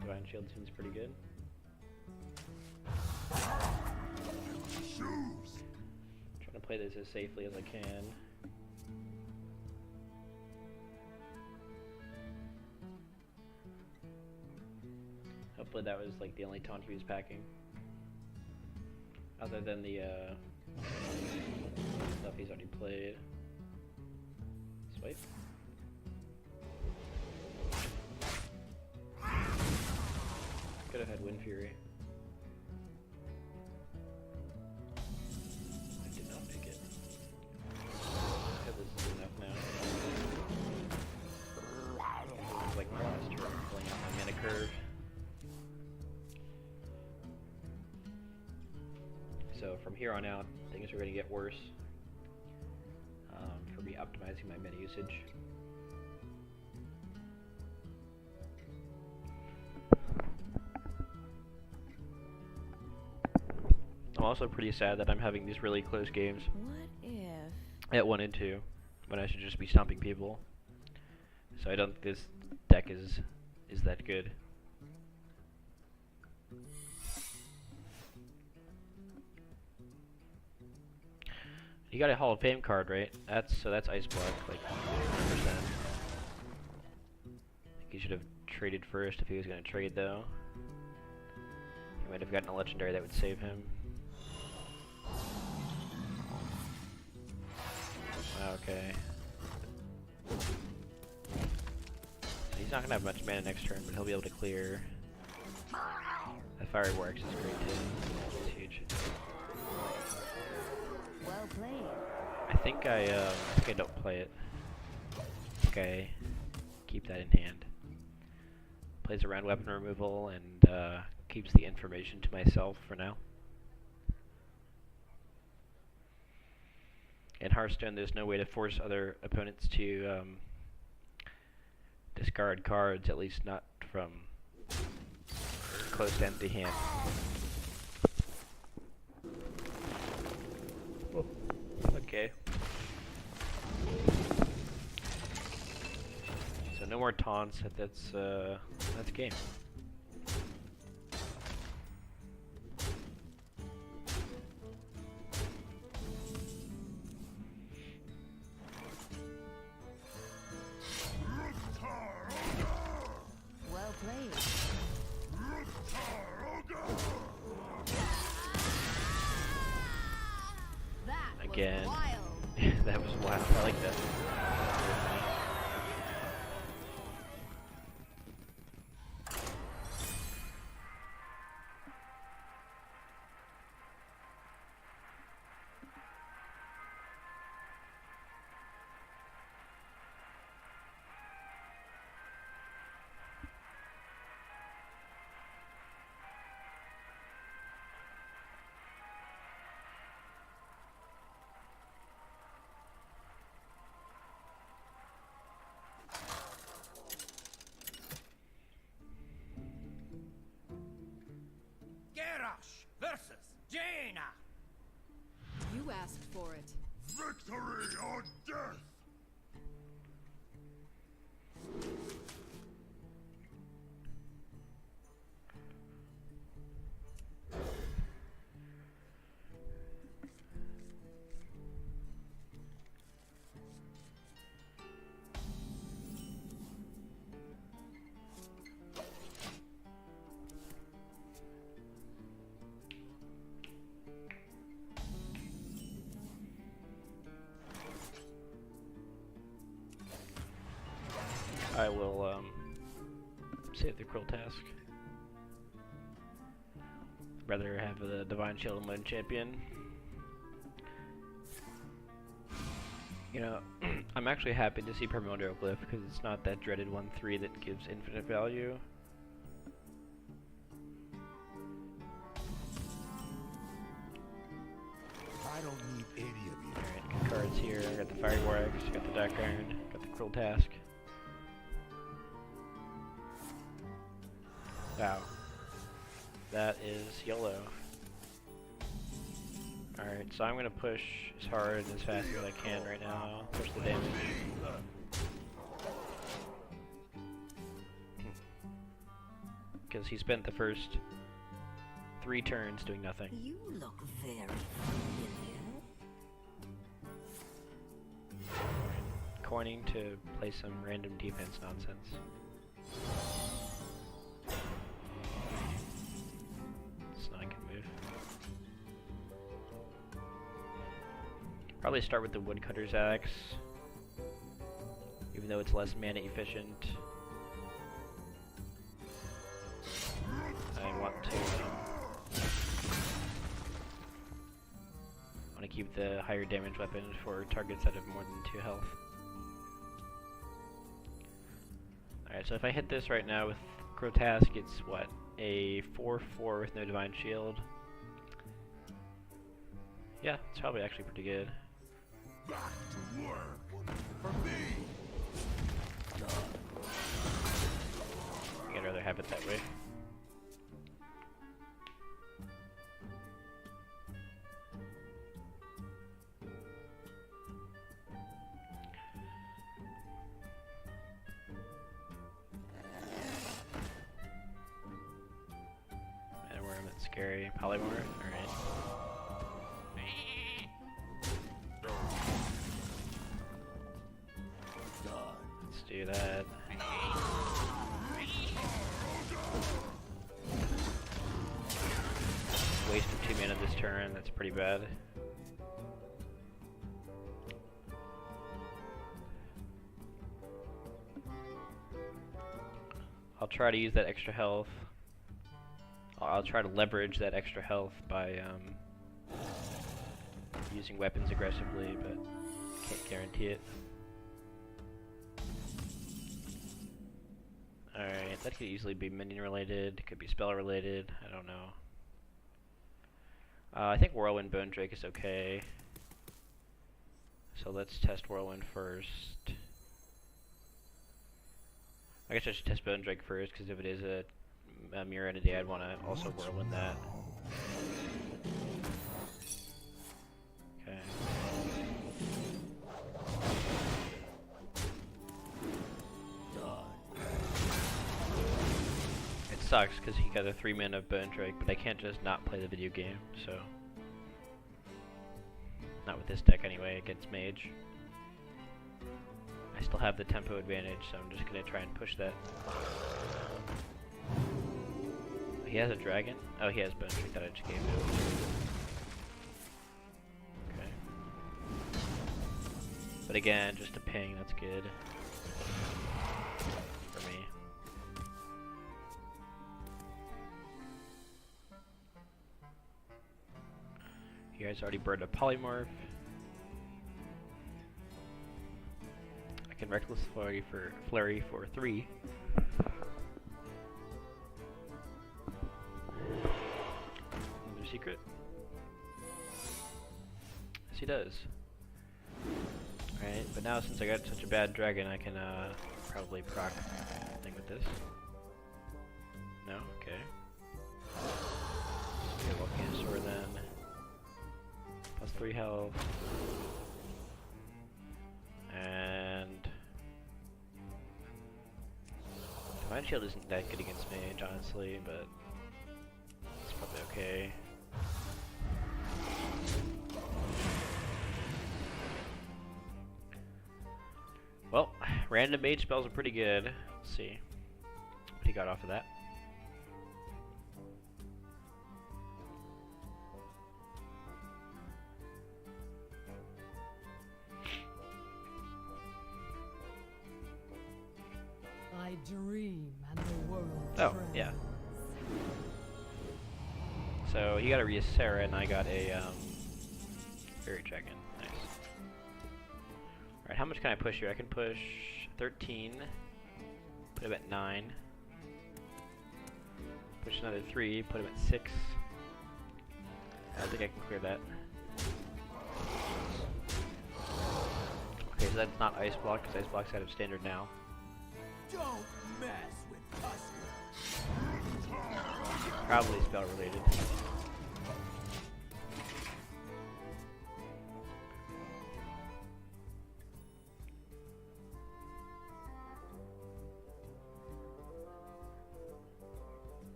Divine Shield seems pretty good. Trying to play this as safely as I can. Hopefully that was like the only taunt he was packing. Other than the stuff he's already played. Swipe. could have had Wind Fury. I did not pick it. Yeah, this is enough now. This is like my last turn, pulling out my mana curve. So from here on out, things are going to get worse for me optimizing my mana usage. I'm also pretty sad that I'm having these really close games What if? at 1 and 2 when I should just be stomping people. So I don't think this deck is that good. You got a Hall of Fame card, right? That's Ice Block, like 100%. I think he should have traded first if he was going to trade, though. He might have gotten a legendary that would save him. Okay. So he's not going to have much mana next turn, but he'll be able to clear. That Fiery Works is great too. It's huge. Well played. I think I don't play it. Okay, keep that in hand. Plays around weapon removal and keeps the information to myself for now. In Hearthstone, there's no way to force other opponents to discard cards, at least not from close to empty hand. Oh, okay. So no more taunts. That's game. Well played. That Again. was wild. That was wild. I like that. Garrosh versus Jaina. You asked for it. Victory or death! I will save the Cruel Task. Rather have the Divine Shield and Lone Champion. You know, I'm actually happy to see Primordial Glyph because it's not that dreaded 1/3 that gives infinite value. I don't need any of you. Alright, good cards here. I got the Fiery Warx, got the Dark Iron, got the Cruel Task. Wow. That is YOLO. Alright, so I'm gonna push as hard and as fast as I can right now. Push the damage. Because he spent the first 3 turns doing nothing. You look very familiar. Coining to play some random defense nonsense. It's not a good move. Probably start with the Woodcutter's Axe, even though it's less mana efficient. I keep the higher damage weapons for targets that have more than 2 health. Alright, so if I hit this right now with Grotesque, it's what? A 4/4 with no Divine Shield. Yeah, it's probably actually pretty good. Back to work. For me. I think I'd rather have it that way. Scary polymorph, alright. Let's do that. Waste of 2 mana this turn, that's pretty bad. I'll try to use that extra health. I'll try to leverage that extra health by using weapons aggressively, but can't guarantee it. Alright, that could easily be minion related, could be spell related, I don't know. I think Whirlwind Bone Drake is okay. So let's test Whirlwind first. I guess I should test Bone Drake first, because if it is a mirror entity, I'd want to also Whirlwind that. Okay. It sucks because he got a 3 mana Bone Drake, but I can't just not play the video game, so. Not with this deck anyway, against Mage. I still have the tempo advantage, so I'm just gonna try and push that. He has a dragon? Oh, he has Bone Drake that I just gave him. Okay. But again, just a ping, that's good. For me. You guys already burned a polymorph. I can Reckless Flurry for 3. Secret? Yes, he does. Alright, but now since I got such a bad dragon, I can probably proc thing with this. No? Okay. Okay, Volcanosaur then. Plus 3 health. And Divine Shield isn't that good against Mage, honestly, but it's probably okay. Well, random mage spells are pretty good. Let's see what he got off of that. I dream and the world Oh, yeah. So he got a Riacera and I got a Fairy Dragon. Nice. Alright, how much can I push here? I can push 13. Put him at 9. Push another 3. Put him at 6. I think I can clear that. Okay, so that's not Ice Block, because Ice Block's out of standard now. Don't mess with us. Probably spell related.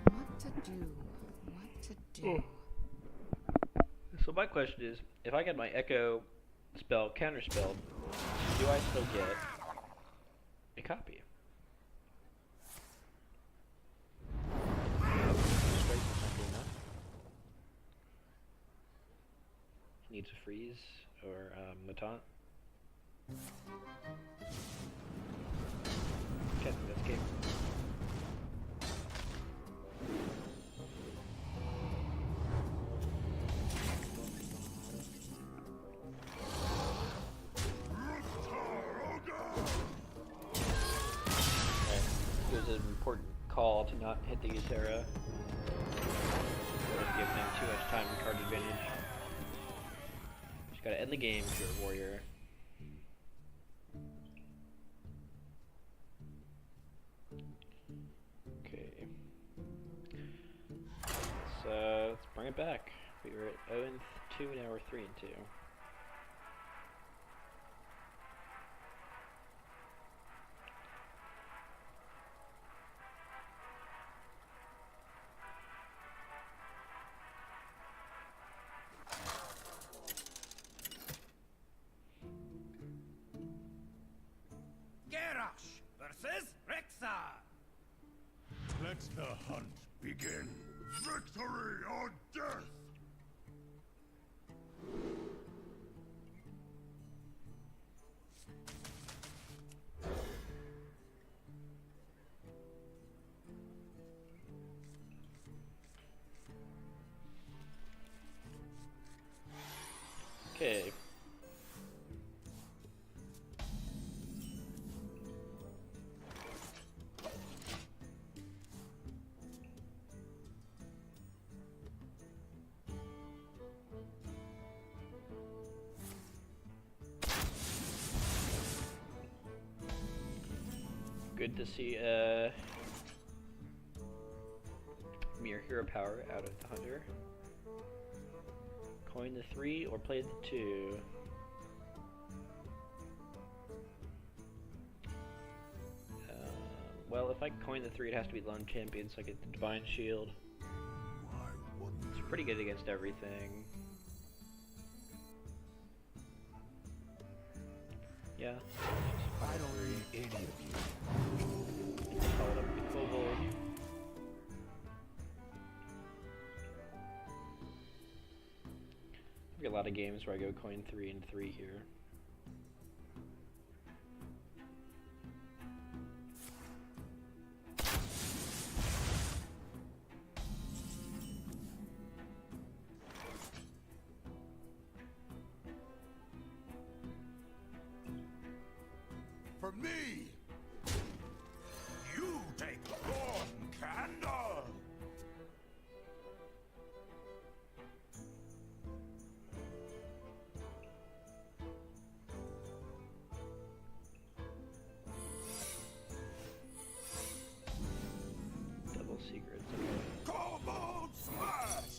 What to do? What to do? So my question is, if I get my Echo spell counterspelled, do I still get a copy? Needs a freeze or a taunt. Can't do this game. It was an important call to not hit the Ysera. Giving him too much time and card advantage. Just gotta end the game if you're a warrior. Okay. Let's bring it back. We were at 0-2, now we're 3-2. Garrosh versus Rexar. Let the hunt begin. Victory or death! Okay. Good to see mere hero power out of the hunter. Coin the 3 or play the 2. Well, if I coin the 3, it has to be lone champion, so I get the divine shield. It's pretty good against everything. Yeah. I don't need any of you. Call it up the kobold. I've got a lot of games where I go coin 3 and 3 here. For me! You take Thorn Candle! Double secrets, okay. Kobold Smash!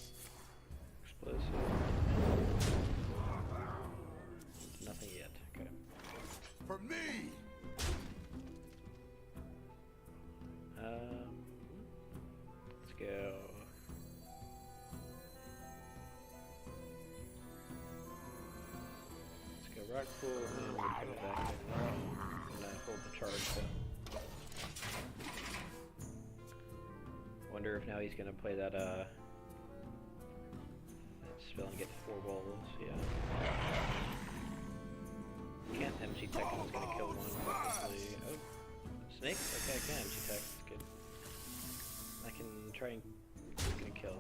Explosive. Nothing yet, okay. For me! Let's go. Let's go rock pool and we'll put it back in there. And hold the charge though. Wonder if now he's gonna play that spell and get 4 balls, yeah. Can't MC tech, it's gonna kill one effectively. Oh, snake? Okay, I can MC tech, that's good. I can try and gonna kill.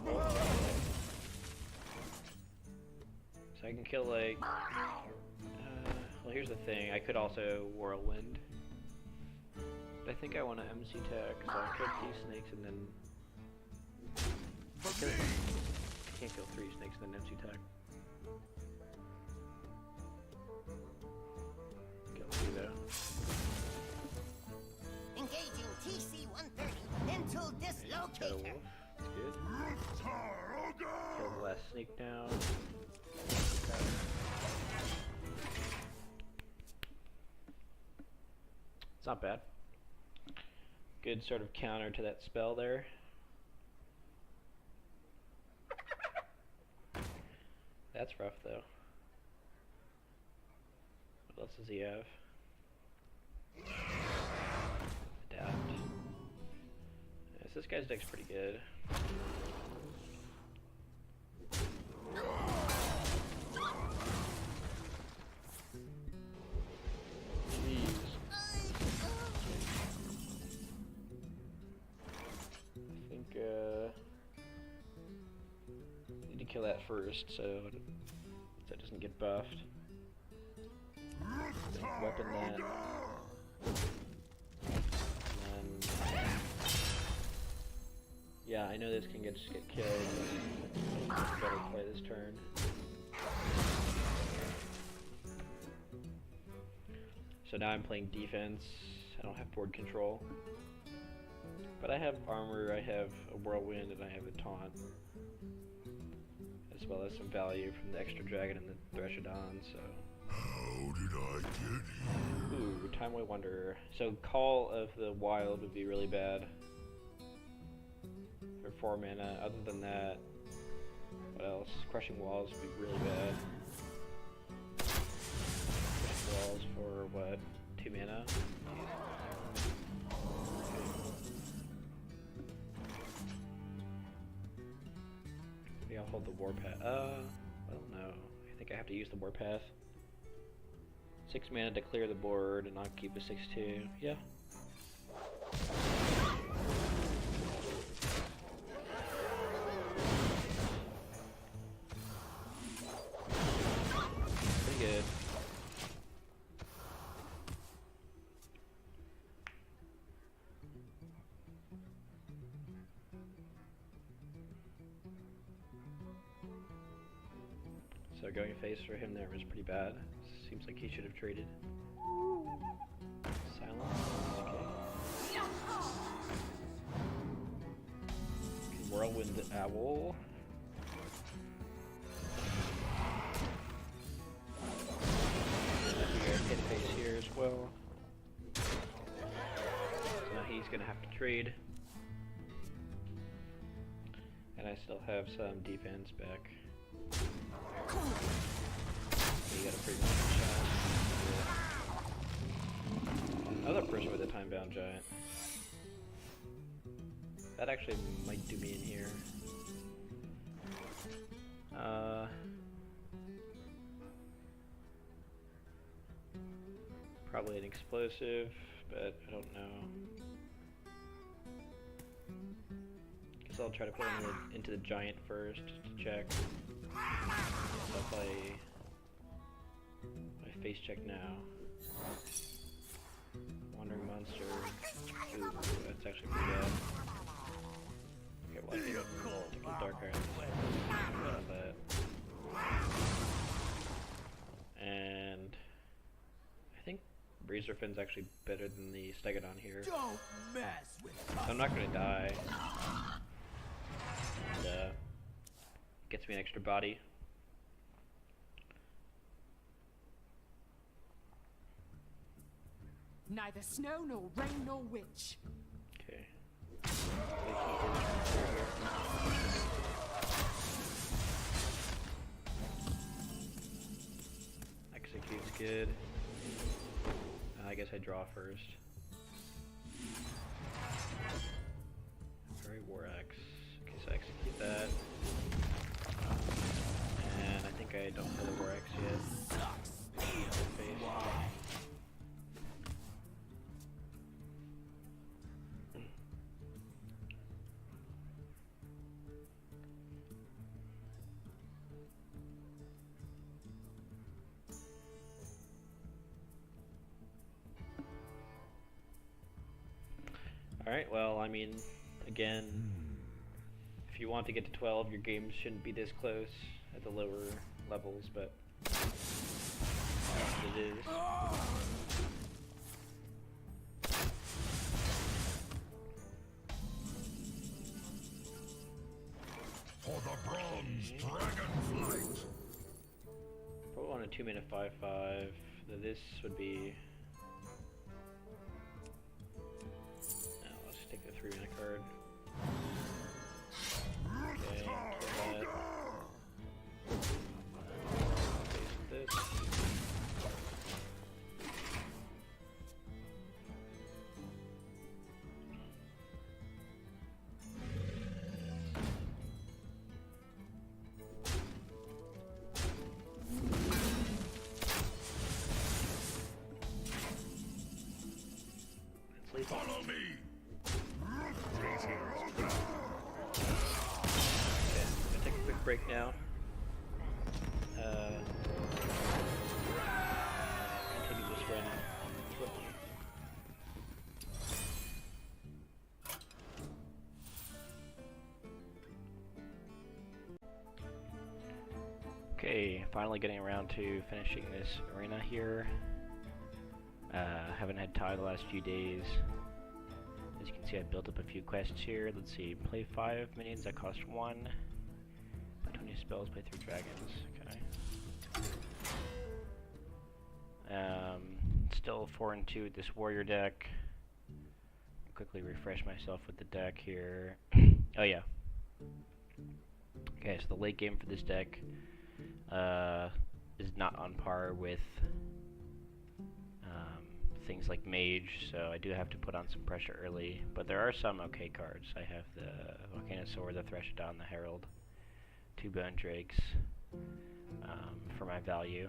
So I can kill like. Well, here's the thing. I could also whirlwind. But I think I want to MC tech, so I'll kill 2 snakes and then. I can't kill 3 snakes and then MC tech. Kill 2 though. Engaging TC-130, mental Shadow dislocator. Wolf. That's good. Kill the last snake down. It's not bad. Good sort of counter to that spell there. That's rough though. What else does he have? Adapt. Yes, this guy's deck's pretty good. Jeez. kill that first, so that doesn't get buffed. Weapon that. And then, yeah, I know this can just get killed, but I better play this turn. So now I'm playing defense. I don't have board control. But I have armor, I have a whirlwind, and I have a taunt. As well as some value from the extra dragon and the Threshodon, so... How did I get here? Ooh, Timely Wonder. So Call of the Wild would be really bad. For 4 mana. Other than that, what else? Crushing Walls would be really bad. Crushing Walls for what? 2 mana? Maybe I'll hold the Warpath. Well, no. I think I have to use the Warpath. 6 mana to clear the board and not keep a 6/2. Yeah. Pretty good. So going face for him there was pretty bad. Seems like he should have traded. Silence. Okay. Whirlwind Owl. Hit face here as well. So now he's gonna have to trade. And I still have some defense back. You got a pretty good shot. Another person with a time-bound giant. That actually might do me in here. Probably an explosive, but I don't know. Guess I'll try to put him into the giant first to check. So I'll play my face check now. Wandering Monster. Ooh, that's actually pretty bad. Okay, well I think I'll take a Dark Iron. That. And I think Razorfin's actually better than the Stegodon here. Don't mess with So I'm not gonna die. And, gets me an extra body. Neither snow nor rain nor witch. Okay. Execute's good. I guess I draw first. Very War Axe. Okay, so I execute that. And I think I don't have the War Axe yet. Alright, well, I mean, again, if you want to get to 12, your games shouldn't be this close at the lower levels, but it is. For the bronze dragonflight. Probably want a 2-mana 5/5. This would be. No, let's take the 3-mana card. Okay, kill that. Paste this. Follow me. Okay, I'm gonna take a quick break now. Continue this run. Okay, finally getting around to finishing this arena here. Haven't had time the last few days. As you can see, I built up a few quests here. Let's see, play 5 minions that cost 1. Play 20 spells, play 3 dragons. Okay. Still 4 and 2 with this warrior deck. I'll quickly refresh myself with the deck here. Oh yeah. Okay, so the late game for this deck is not on par with things like mage, so I do have to put on some pressure early, but there are some okay cards. I have the Volcano Sword, the Threshodon, the Herald, 2 Bone Drakes for my value.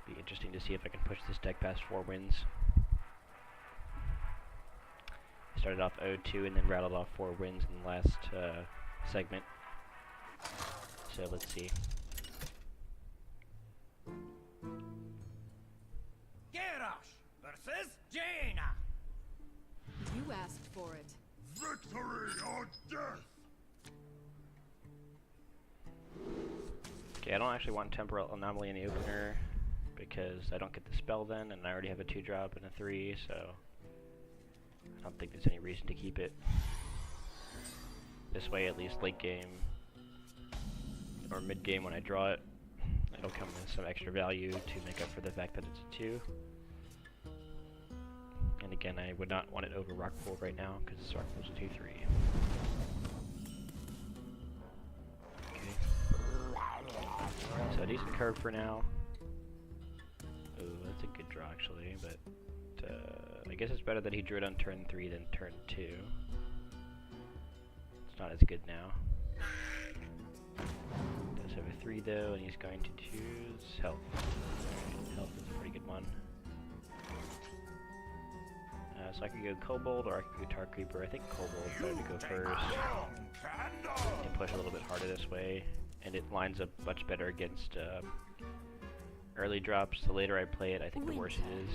Be interesting to see if I can push this deck past 4 wins. Started off 0-2 and then rattled off 4 wins in the last segment. So let's see. Garrosh versus Jaina. You asked for it. Victory or death! Okay, I don't actually want Temporal Anomaly in the opener because I don't get the spell then, and I already have a 2-drop and a 3, so I don't think there's any reason to keep it. This way, at least late game or mid game when I draw it, it'll come with some extra value to make up for the fact that it's a 2. And again, I would not want it over Rockpool right now because Rockpool's a 2-3. Okay. So a decent curve for now. Ooh, that's a good draw actually, but I guess it's better that he drew it on turn 3 than turn 2. It's not as good now. Does have a 3 though, and he's going to choose health. Right, health is a pretty good one. So I could go Kobold or I could go Tar Creeper. I think Kobold is better to go first and push a little bit harder this way, and it lines up much better against early drops. The later I play it, I think the worse it is.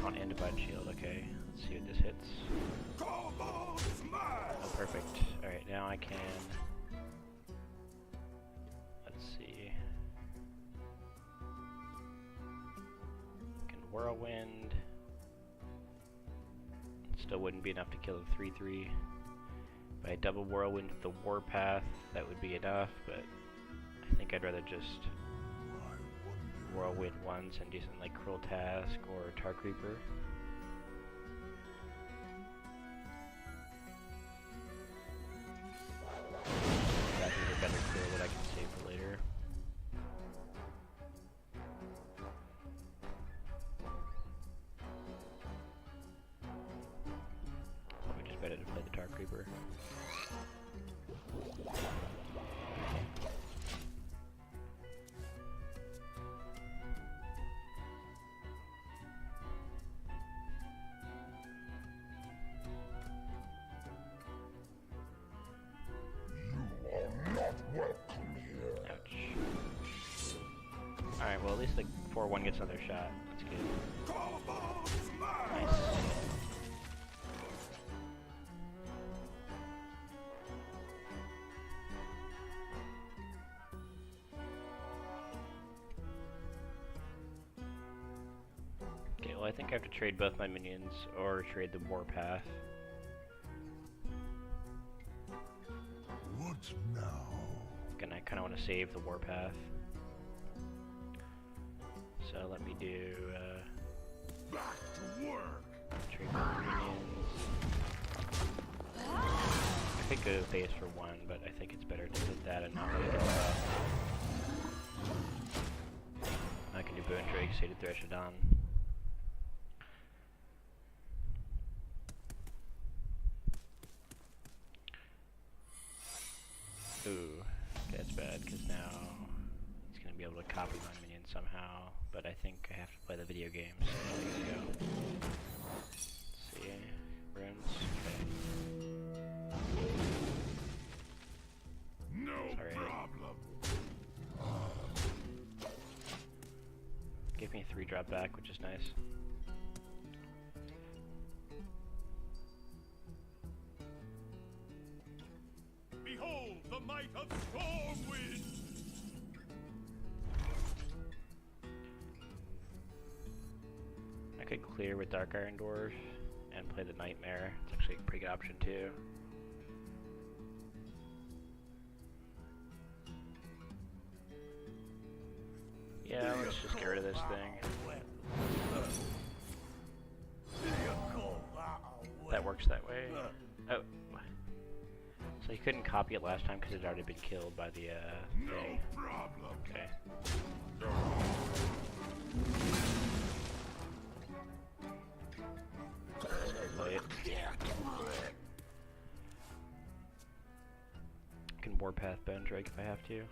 Taunt and Divine Shield, okay. Let's see what this hits. Oh, perfect. Alright, now I can... Let's see. I can Whirlwind. Still wouldn't be enough to kill the 3-3. If I double Whirlwind with the Warpath, that would be enough, but I think I'd rather just Whirlwind once and do something like Cruel Task or Tar Creeper. That is a better clear that I can save for later. Probably just better to play the Tar Creeper. Alright, well at least the 4-1 gets another shot. That's good. Nice. Okay, well I think I have to trade both my minions or trade the Warpath. What now? Again, I kind of want to save the Warpath. So let me do, Back to work! trade my minions. I could go base for 1, but I think it's better to hit that and not really go up. I can do Bone Drake, Sated Threshodon. Ooh, okay, that's bad, because now he's going to be able to copy my minion somehow, but but I think I have to play the video game, so there you go. Let's see, runes, okay. No Sorry. problem. Gave me a 3-drop back, which is nice. Behold the might of Stormwind! I could clear with Dark Iron Dwarf and play the Nightmare. It's actually a pretty good option too. Yeah, let's just get rid of this thing. That works that way. Oh. So you couldn't copy it last time because it had already been killed by the No thing. problem. Okay. Play it. I can Warpath Bone Drake if I have to.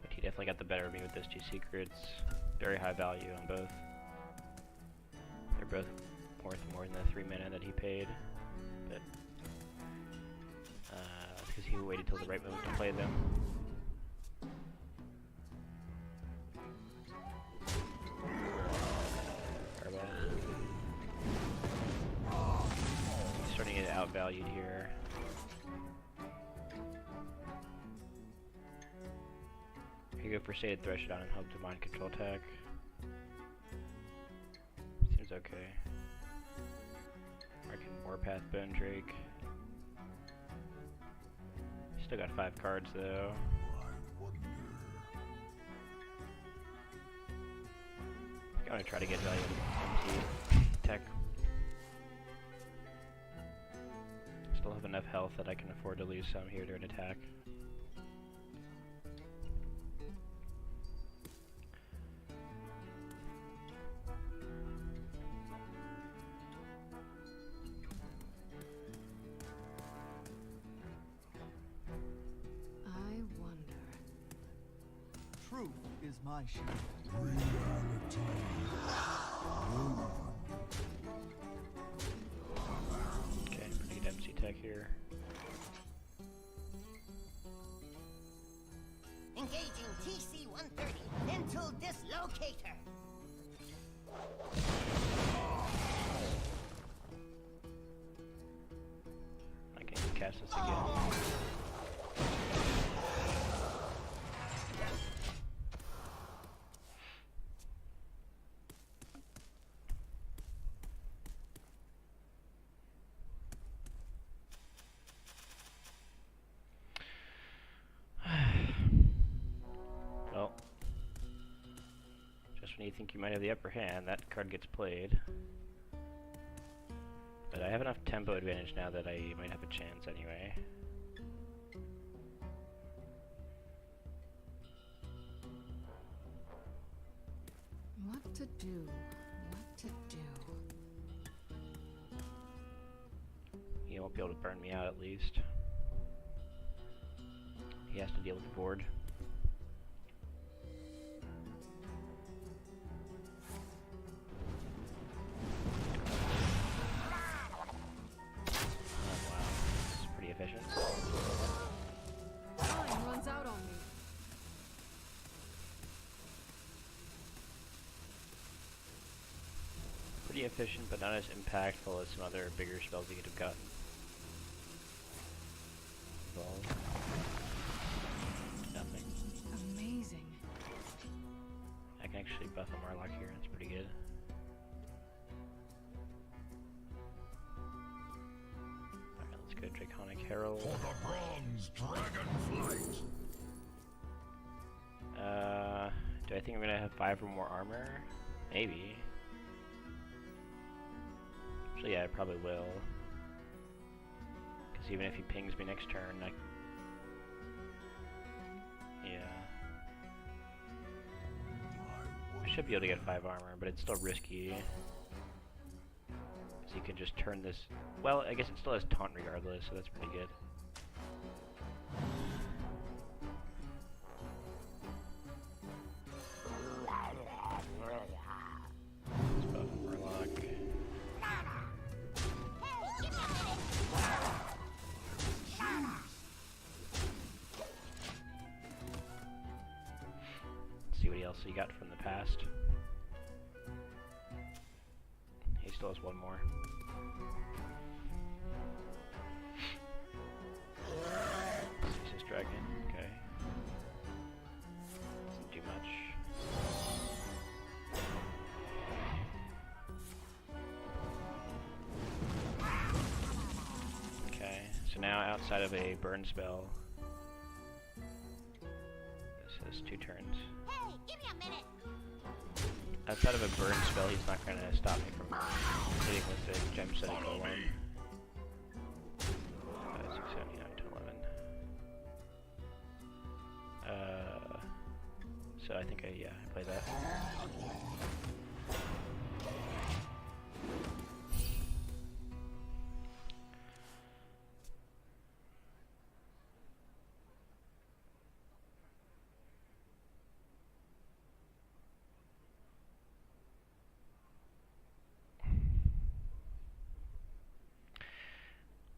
But he definitely got the better of me with those 2 secrets. Very high value on both. They're both worth more than the 3 mana that he paid. But that's because he waited till the right moment to play them. Starting to get outvalued here. You go for Sated Threshold and hope to mind control attack. Seems okay. Or I can Warpath Bone Drake. Still got 5 cards though. I'm gonna try to get value into MC tech. Still have enough health that I can afford to lose some here to an attack. I wonder. Truth is my shield. Okay, pretty good MC tech here. Engaging TC-130 into dislocator. I can cast this again. Well, just when you think you might have the upper hand, that card gets played. But I have enough tempo advantage now that I might have a chance anyway. What to do? What to do? He won't be able to burn me out at least. He has to deal with the board. Efficient. Time runs out on me. Pretty efficient, but not as impactful as some other bigger spells you could have gotten. Evolve. Nothing. Amazing. I can actually buff a Marlock here, that's pretty good. Good Draconic Herald. For the bronze dragonflight. Do I think I'm gonna have 5 or more armor? Maybe. Actually, yeah, I probably will. Because even if he pings me next turn, yeah. I should be able to get 5 armor, but it's still risky. So you can just turn this. Well, I guess it still has taunt regardless, so that's pretty good. he got from the past. He still has one more. Ceaseless Dragon, okay. Doesn't do much. Okay, so now outside of a burn spell, this has 2 turns. Hey, give me a minute. Outside of a burn spell, he's not going to stop me from hitting with the gem setting goal one. 6, 7, 9, 10, 11. So I think I play that.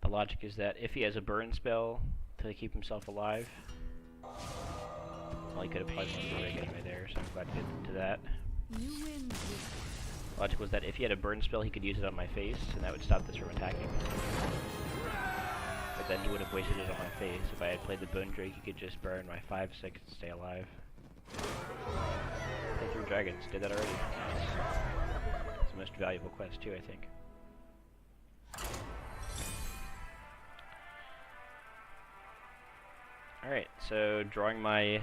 The logic is that if he has a burn spell to keep himself alive, well, he could have plugged one rig anyway there, so I'm glad to get to that. You win. Logic was that if he had a burn spell, he could use it on my face, and that would stop this from attacking. But then he would have wasted it on my face. If I had played the Bone Drake, he could just burn my 5, 6, and stay alive. Play through dragons, did that already. It's the most valuable quest too, I think. Alright, so drawing my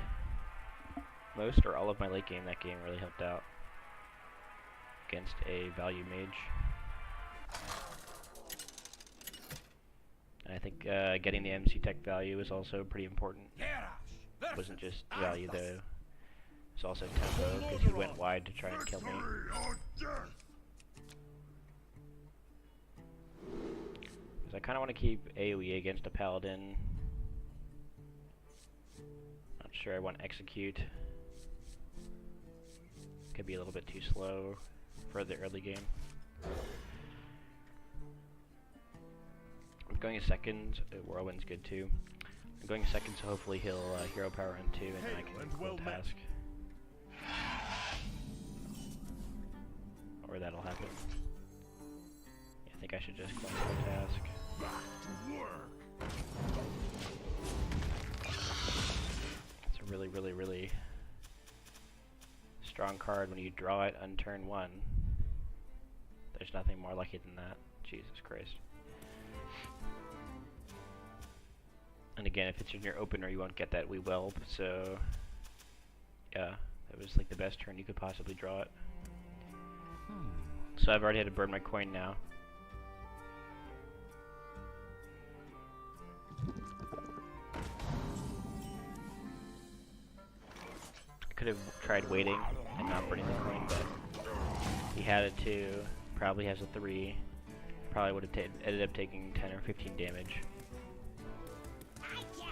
most or all of my late game that game really helped out against a value mage. And I think getting the MC tech value is also pretty important. It wasn't just value though, it's also tempo, because he went wide to try and kill me. Because I kind of want to keep AoE against a paladin. Not sure I want execute. Could be a little bit too slow for the early game. I'm going a second. Whirlwind's good too. I'm going a second, so hopefully he'll hero power in 2, and then I can quill task. Or that'll happen. Yeah, I think I should just quill task. It's a really, really, really strong card when you draw it on turn 1. There's nothing more lucky than that. Jesus Christ. And again, if it's in your opener, you won't get that We Whelp, so yeah, that was like the best turn you could possibly draw it. So I've already had to burn my coin now. I could have tried waiting and not burning the coin, but he had a 2, probably has a 3, probably would have ended up taking 10 or 15 damage.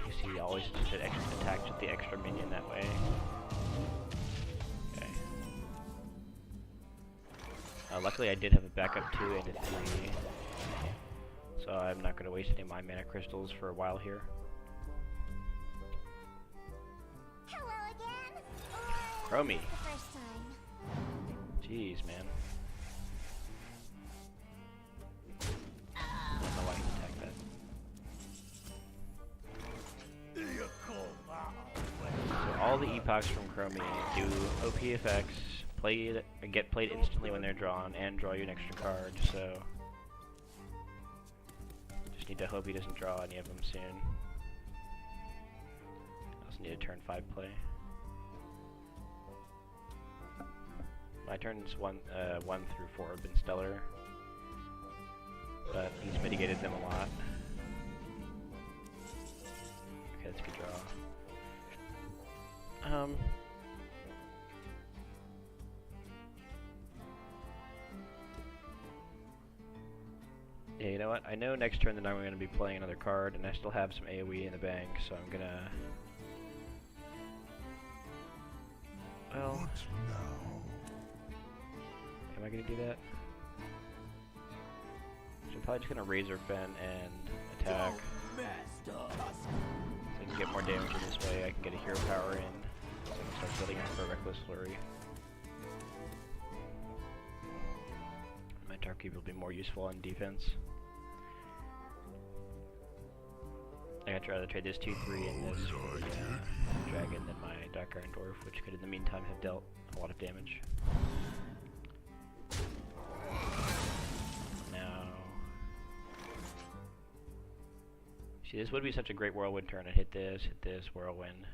You see, he always just attacks with the extra minion that way. Okay. Luckily I did have a backup 2 and a 3, so I'm not going to waste any of my mana crystals for a while here. Hello again. Chromie. The first time. Jeez, man. I don't know why he attacked that. So all the epochs from Chromie do OP effects, get played instantly when they're drawn, and draw you an extra card, so just need to hope he doesn't draw any of them soon. I also need a turn 5 play. My turns 1 through 4 have been stellar, but he's mitigated them a lot. Okay, that's a good draw. Yeah, you know what? I know next turn that I'm going to be playing another card, and I still have some AoE in the bank, so I'm gonna... Well... Am I gonna do that? So I'm probably just gonna Razor Fen and attack. So I can get more damage in this way. I can get a hero power in. So I can starts building up for a Reckless Flurry. My Dark Keeper will be more useful on defense. I'd rather trade this 2/3 and this for the dragon than my Dark Iron Dwarf, which could in the meantime have dealt a lot of damage. Now, see, this would be such a great Whirlwind turn. I'd hit this, Whirlwind.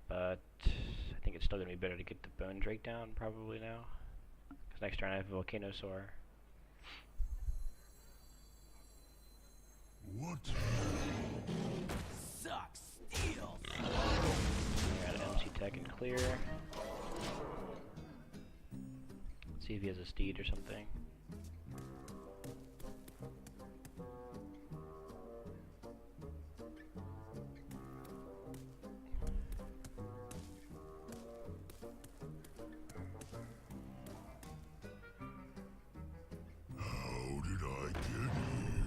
But I think it's still going to be better to get the Bone Drake down probably now. Because next turn I have Volcanosaur. What? Sucks. Steel. I got an MC Tech and clear. Let's see if he has a steed or something. How did I get here?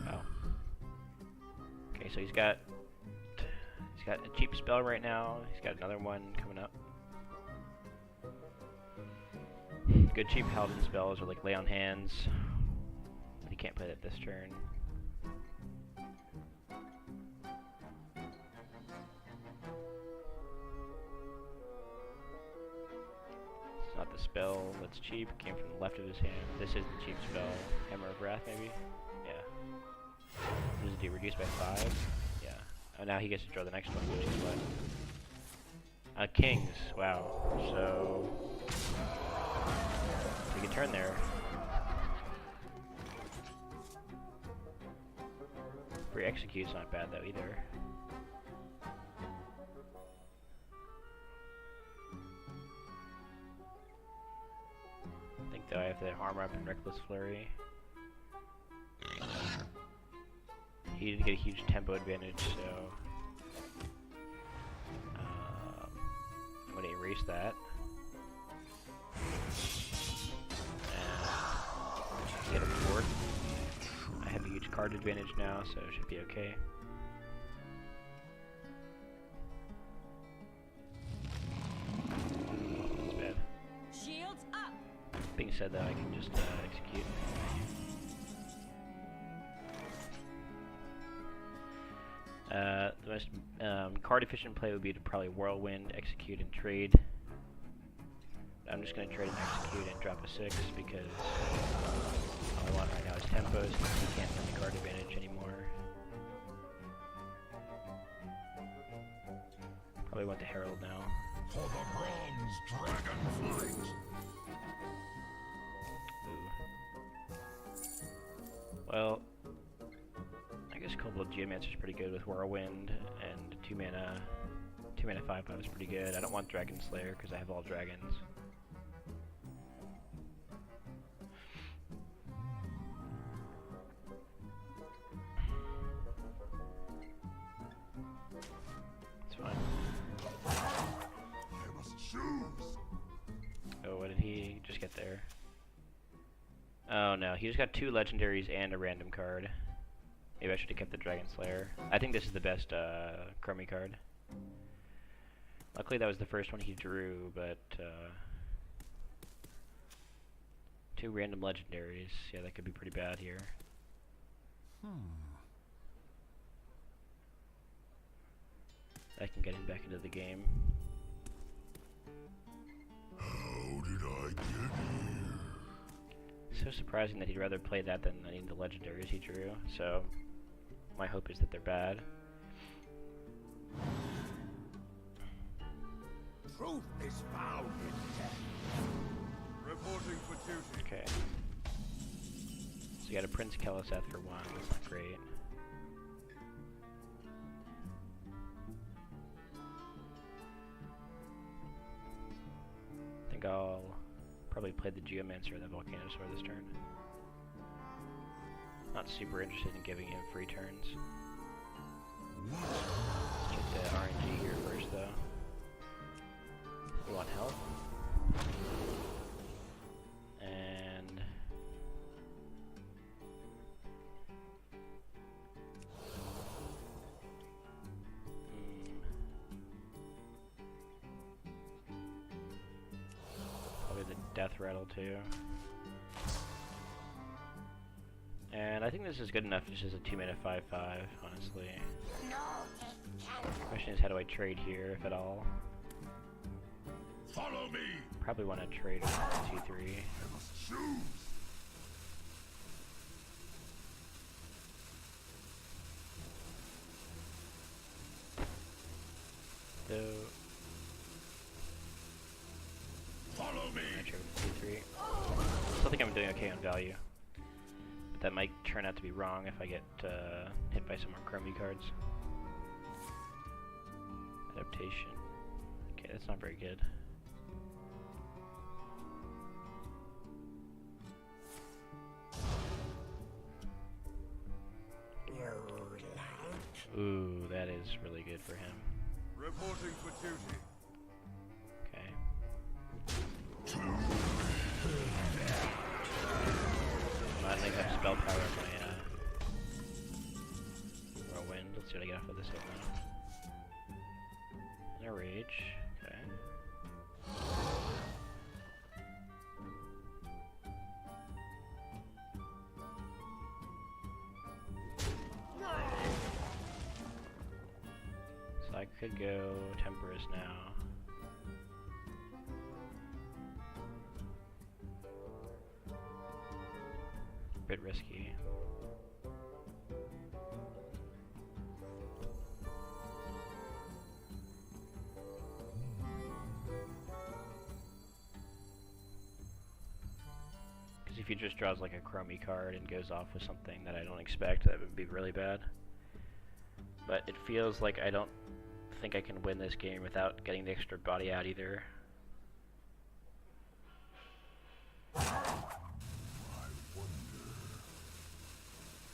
Oh. Okay, so he's got a cheap spell right now. He's got another one coming up. Good cheap paladin spells are like Lay on Hands. But he can't play that this turn. It's not the spell that's cheap. It came from the left of his hand. This is the cheap spell. Hammer of Wrath, maybe? Yeah. Does it do reduced by 5? Yeah. Oh, now he gets to draw the next one, which is what? Kings. Wow. So we can turn there. Free Execute's not bad though either. I think though I have to armor up in Reckless Flurry. He did get a huge tempo advantage, so I'm going to erase that. And get a fort. I have a huge card advantage now, so it should be okay. That's bad. Shields up. Being said though, I can just execute. The most card efficient play would be to probably Whirlwind, execute, and trade. I'm just going to trade and execute and drop a 6 because all I want right now is tempos since he can't have the card advantage anymore. Probably want the Herald now. For the bronze dragonflight. Ooh. Well, I guess Cobalt Geomancer is pretty good with Whirlwind, and 2 mana 5/5 is pretty good. I don't want Dragon Slayer because I have all dragons. It's fine. I must choose. Oh, what did he just get there? Oh no, he just got 2 legendaries and a random card. Maybe I should have kept the Dragon Slayer. I think this is the best Chromie card. Luckily that was the first one he drew, but 2 random legendaries. Yeah, that could be pretty bad here. That can get him back into the game. How did I get here? So surprising that he'd rather play that than any of the legendaries he drew, so my hope is that they're bad. Truth is found in death. Reporting for duty. Okay. So you got a Prince Keleseth for 1, that's not great. I think I'll probably play the Geomancer and the Volcanosaur this turn. Not super interested in giving him free turns. Let's check the RNG here first though. We want health. And Death Rattle too. And I think this is good enough. It's just a 2-mana 5/5, honestly. Question is, how do I trade here, if at all? Follow me. Probably want to trade with 2/3. Choose. So Follow me. I'm gonna trade with 2/3. Still think I'm doing okay on value, but that might turn out to be wrong if I get hit by some more chromie cards. Adaptation. Okay, that's not very good. Ooh, that is really good for him. Reporting for duty. Okay. I think I have spell power in my whirlwind. Let's see what I get off of this hit now. And a rage. Okay. So I could go Temperous now. Bit risky. Because if he just draws like a chromie card and goes off with something that I don't expect, that would be really bad. But it feels like I don't think I can win this game without getting the extra body out either.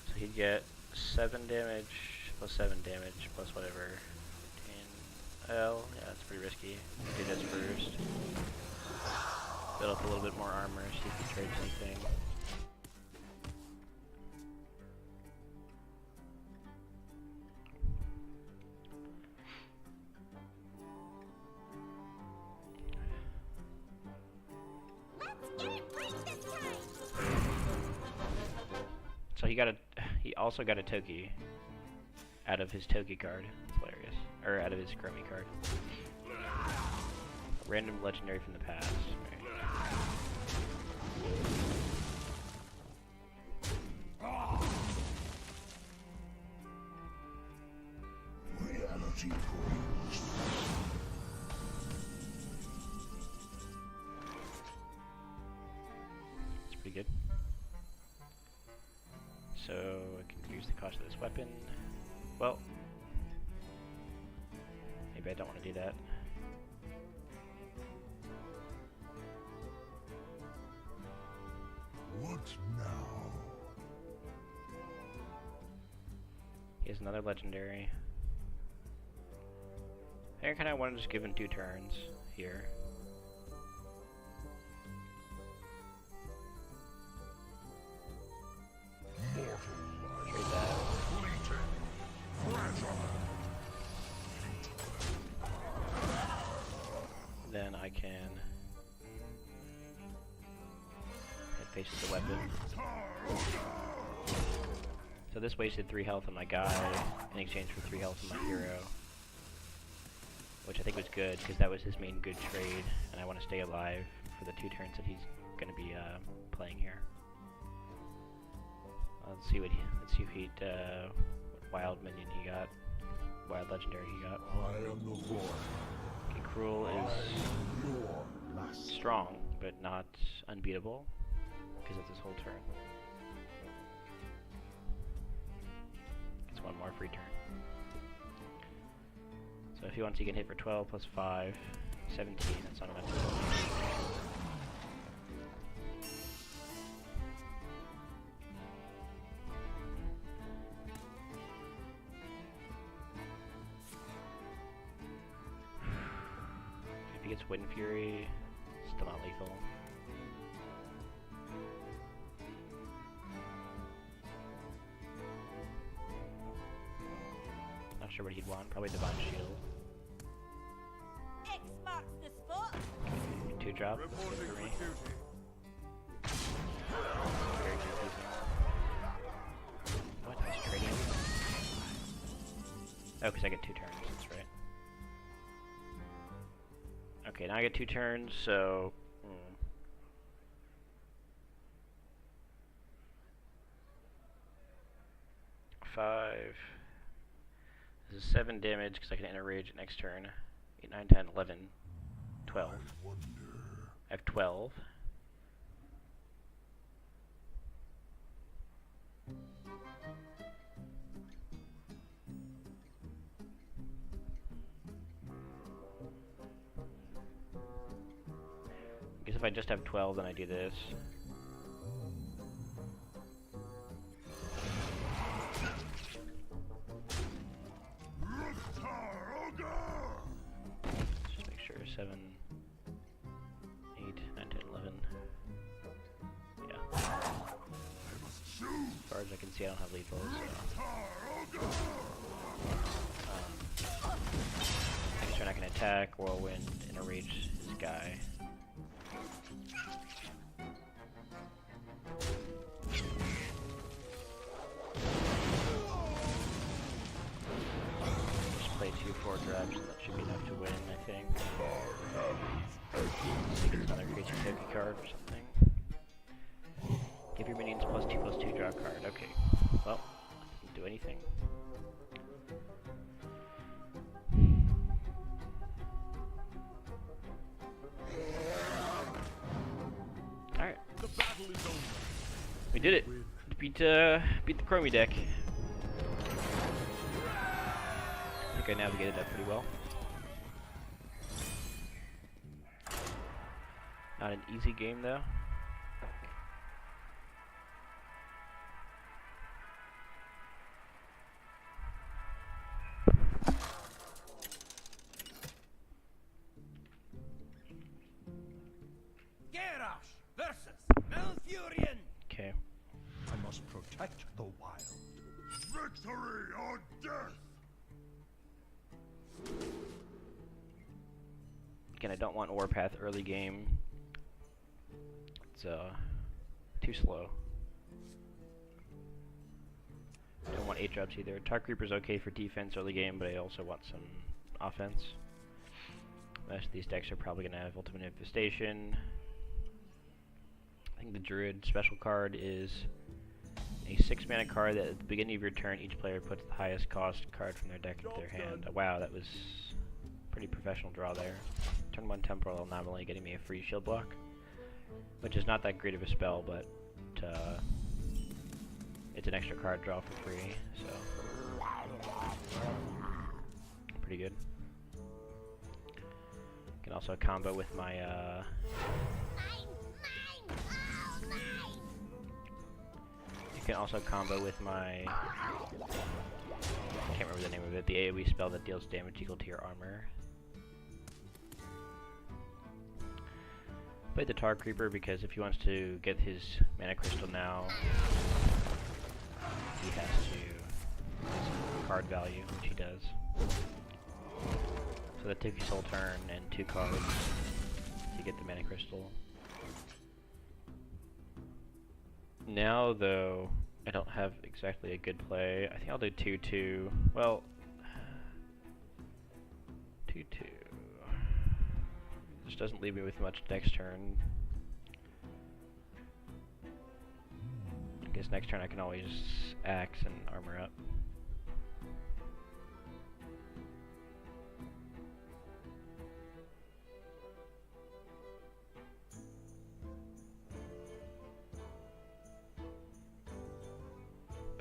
So he'd get 7 damage, plus 7 damage, plus whatever. 15 L, yeah, that's pretty risky. Do this first. Build up a little bit more armor, see if he trades anything. So he also got a Toki out of his Toki card. It's hilarious. Or out of his chromie card. Random legendary from the past. Reality calls. It's pretty good. So I can reduce the cost of this weapon. Well, maybe I don't want to do that. What now? He has another legendary. I think I kind of want to just give him 2 turns here. Trade that. Then I can hit face with the weapon. So this wasted 3 health on my guy in exchange for 3 health on my hero, which I think was good because that was his main good trade, and I want to stay alive for the 2 turns that he's going to be playing here. Let's see what wild minion he got, wild legendary he got. I am the void. Okay, Cruel is Your last. strong, but not unbeatable because it's his whole turn. Gets 1 more free turn. So if he wants, he can hit for 12 plus 5, 17. That's not enough. If he gets Wind Fury, still not lethal. Not sure what he'd want. Probably Divine Shield. X marks the spot. Okay, 2 2-drop. That's good Reporting for for me. duty. Very confusing. What? He's trading? Oh, because I get 2 turns. That's right. Okay, now I get 2 turns, so... 5. This is 7 damage because I can enter rage next turn. 8, 9, 10, 11, 12. I have 12. I guess if I just have 12, then I do this. Just make sure 7, 8, 9, 10, 11. Yeah. As far as I can see, I don't have lethal, so. Next turn I can attack, whirlwind, and enrage this guy. Just play 2 4-drops, and that should be enough to win, I think. I think it's another crazy Toki card or something. Give your minions +2/+2 draw card. Okay. Well, didn't do anything. Alright. We did it. Beat the Chromie deck. I think I navigated that pretty well. Not an easy game though. Garrosh versus Malfurion. Okay. I must protect the wild. Victory or death! Again, I don't want Warpath early game. It's too slow. Don't want 8-drops either. Tark Reaper's okay for defense early game, but I also want some offense. Most of these decks are probably going to have Ultimate Infestation. I think the Druid special card is a 6-mana card that at the beginning of your turn, each player puts the highest cost card from their deck into their hand. Wow, that was a pretty professional draw there. Turn 1 Temporal Anomaly getting me a free shield block, which is not that great of a spell, but it's an extra card draw for free, so pretty good. Can also combo with my you can also combo with my, I can't remember the name of it, the AoE spell that deals damage equal to your armor. Play the Tar Creeper because if he wants to get his mana crystal now, he has to get some card value, which he does. So that takes his whole turn and 2 cards to get the mana crystal. Now, though, I don't have exactly a good play. I think I'll do 2/2. Well, 2/2. This doesn't leave me with much next turn. I guess next turn I can always axe and armor up.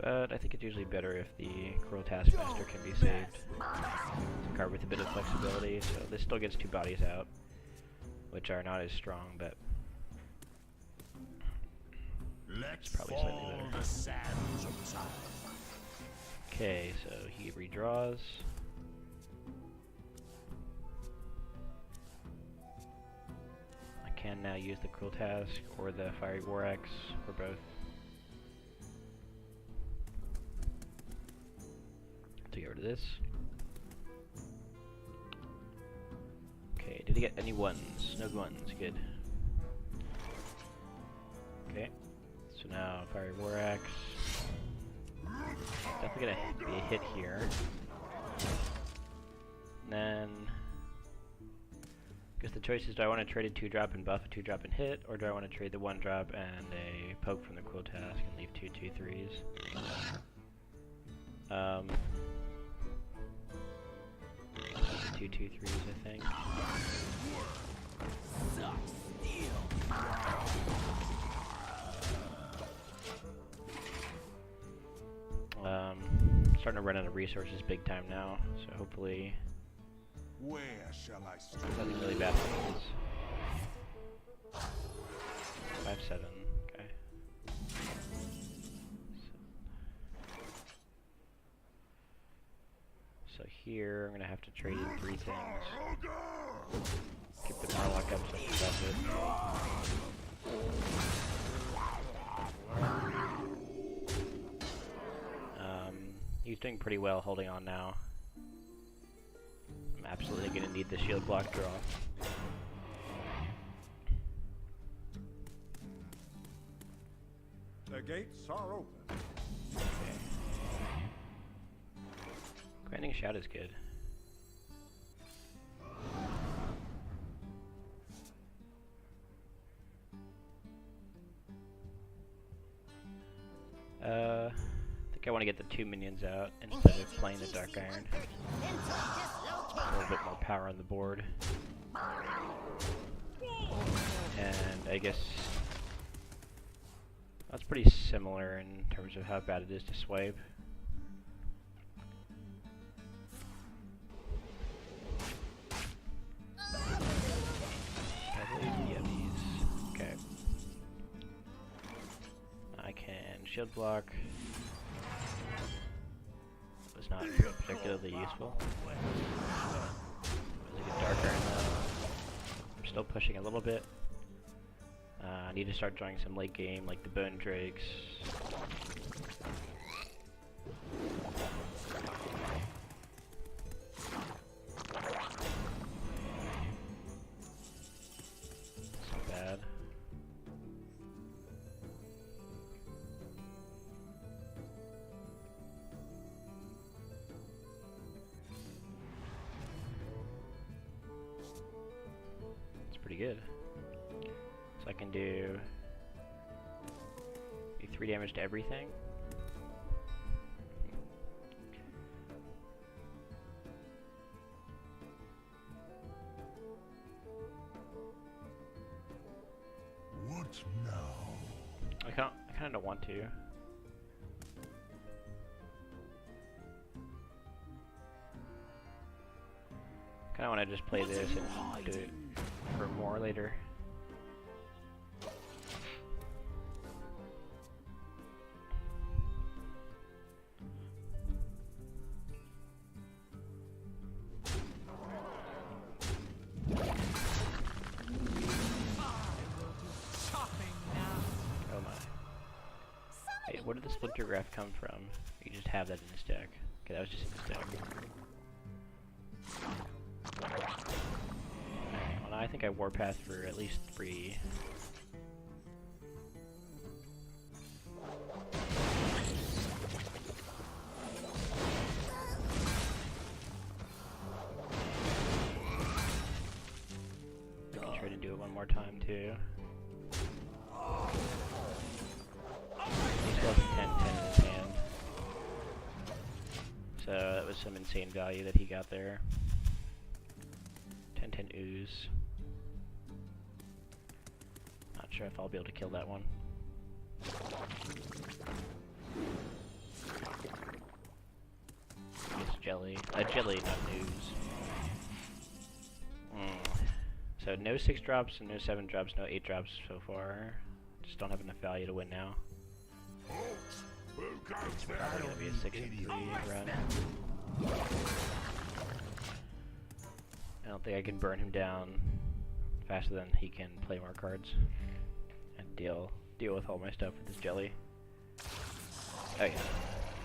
But I think it's usually better if the Cruel Taskmaster can be saved. It's a card with a bit of flexibility, so this still gets 2 bodies out, which are not as strong, but Let's probably slightly fall better. the sands of time. okay, so he redraws. I can now use the Cruel Task or the Fiery War Axe, or both. To get rid of this. Okay, did he to get any ones. No ones. Good. Okay. So now Fiery War Axe. Definitely gonna be a hit here. And then I guess the choice is, do I want to trade a 2-drop and buff a 2-drop and hit, or do I want to trade the 1-drop and a poke from the quill task and leave 2 2/3s? Two 2/3s, I think. Starting to run out of resources big time now, so hopefully Where shall I start? nothing really bad happens. 5/7, okay. So here I'm gonna have to trade in 3 things. Keep the Marlock up so I can buff it. He's doing pretty well holding on now. I'm absolutely going to need the shield block draw. The gates are open. Okay. Grinding Shout is good. I think I want to get the 2 minions out instead of playing the Dark Iron. A little bit more power on the board. And I guess that's pretty similar in terms of how bad it is to swipe. Okay. I can shield block. Was not particularly useful. Really good Dark Iron though. I'm still pushing a little bit. I need to start drawing some late game, like the Bone Drakes. It's not bad. It's pretty good. So I can do 3 damage to everything. What now? I kind of don't want to. Kind of want to just play this and do it for more later. Where did the Splinter Graph come from? You just have that in his deck. Okay, that was just in his deck. Alright, well now I think I Warpath for at least 3. I can try to do it one more time too. He still has 10/10 in his hand. So that was some insane value that he got there. 10/10 ooze. Not sure if I'll be able to kill that one. It's jelly. Jelly, not ooze. So no 6 drops and no 7 drops, no 8 drops so far. Just don't have enough value to win now. It's probably gonna be a 6-3 run. I don't think I can burn him down faster than he can play more cards and deal with all my stuff with this jelly. Oh yeah,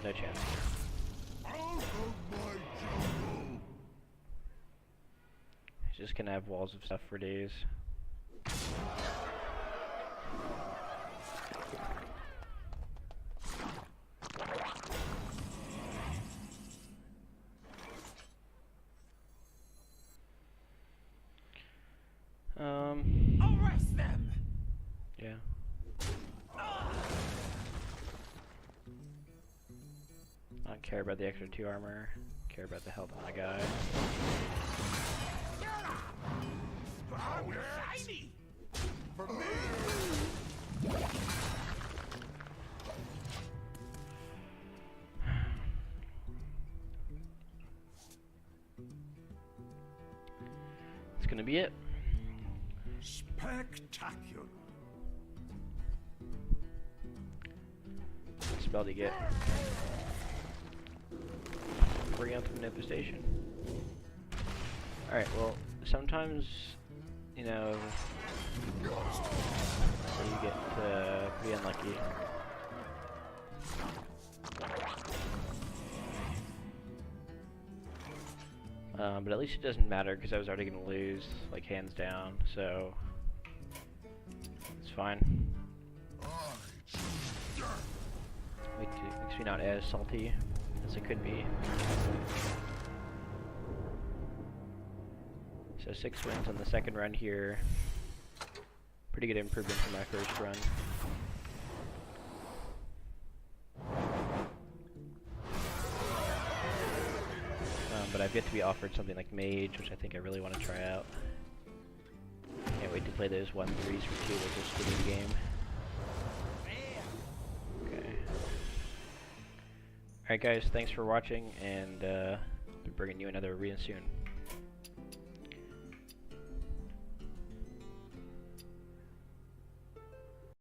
no chance. Just gonna have walls of stuff for days. Arrest them! Yeah. I don't care about the extra 2 armor. Care about the health of my guy. Oh, shiny! For me! It's gonna be it. Spectacular. What spell do you get? Bring out the manifestation. Alright, well, sometimes, you know, you get pretty unlucky. But at least it doesn't matter because I was already going to lose, like, hands down, so it's fine. Makes me not as salty as it could be. So 6 wins on the second run here. Pretty good improvement from my first run. But I've yet to be offered something like mage, which I think I really want to try out. Can't wait to play those 1-3s for 2 with this video game. Okay. Alright guys, thanks for watching, and I'll be bringing you another arena soon.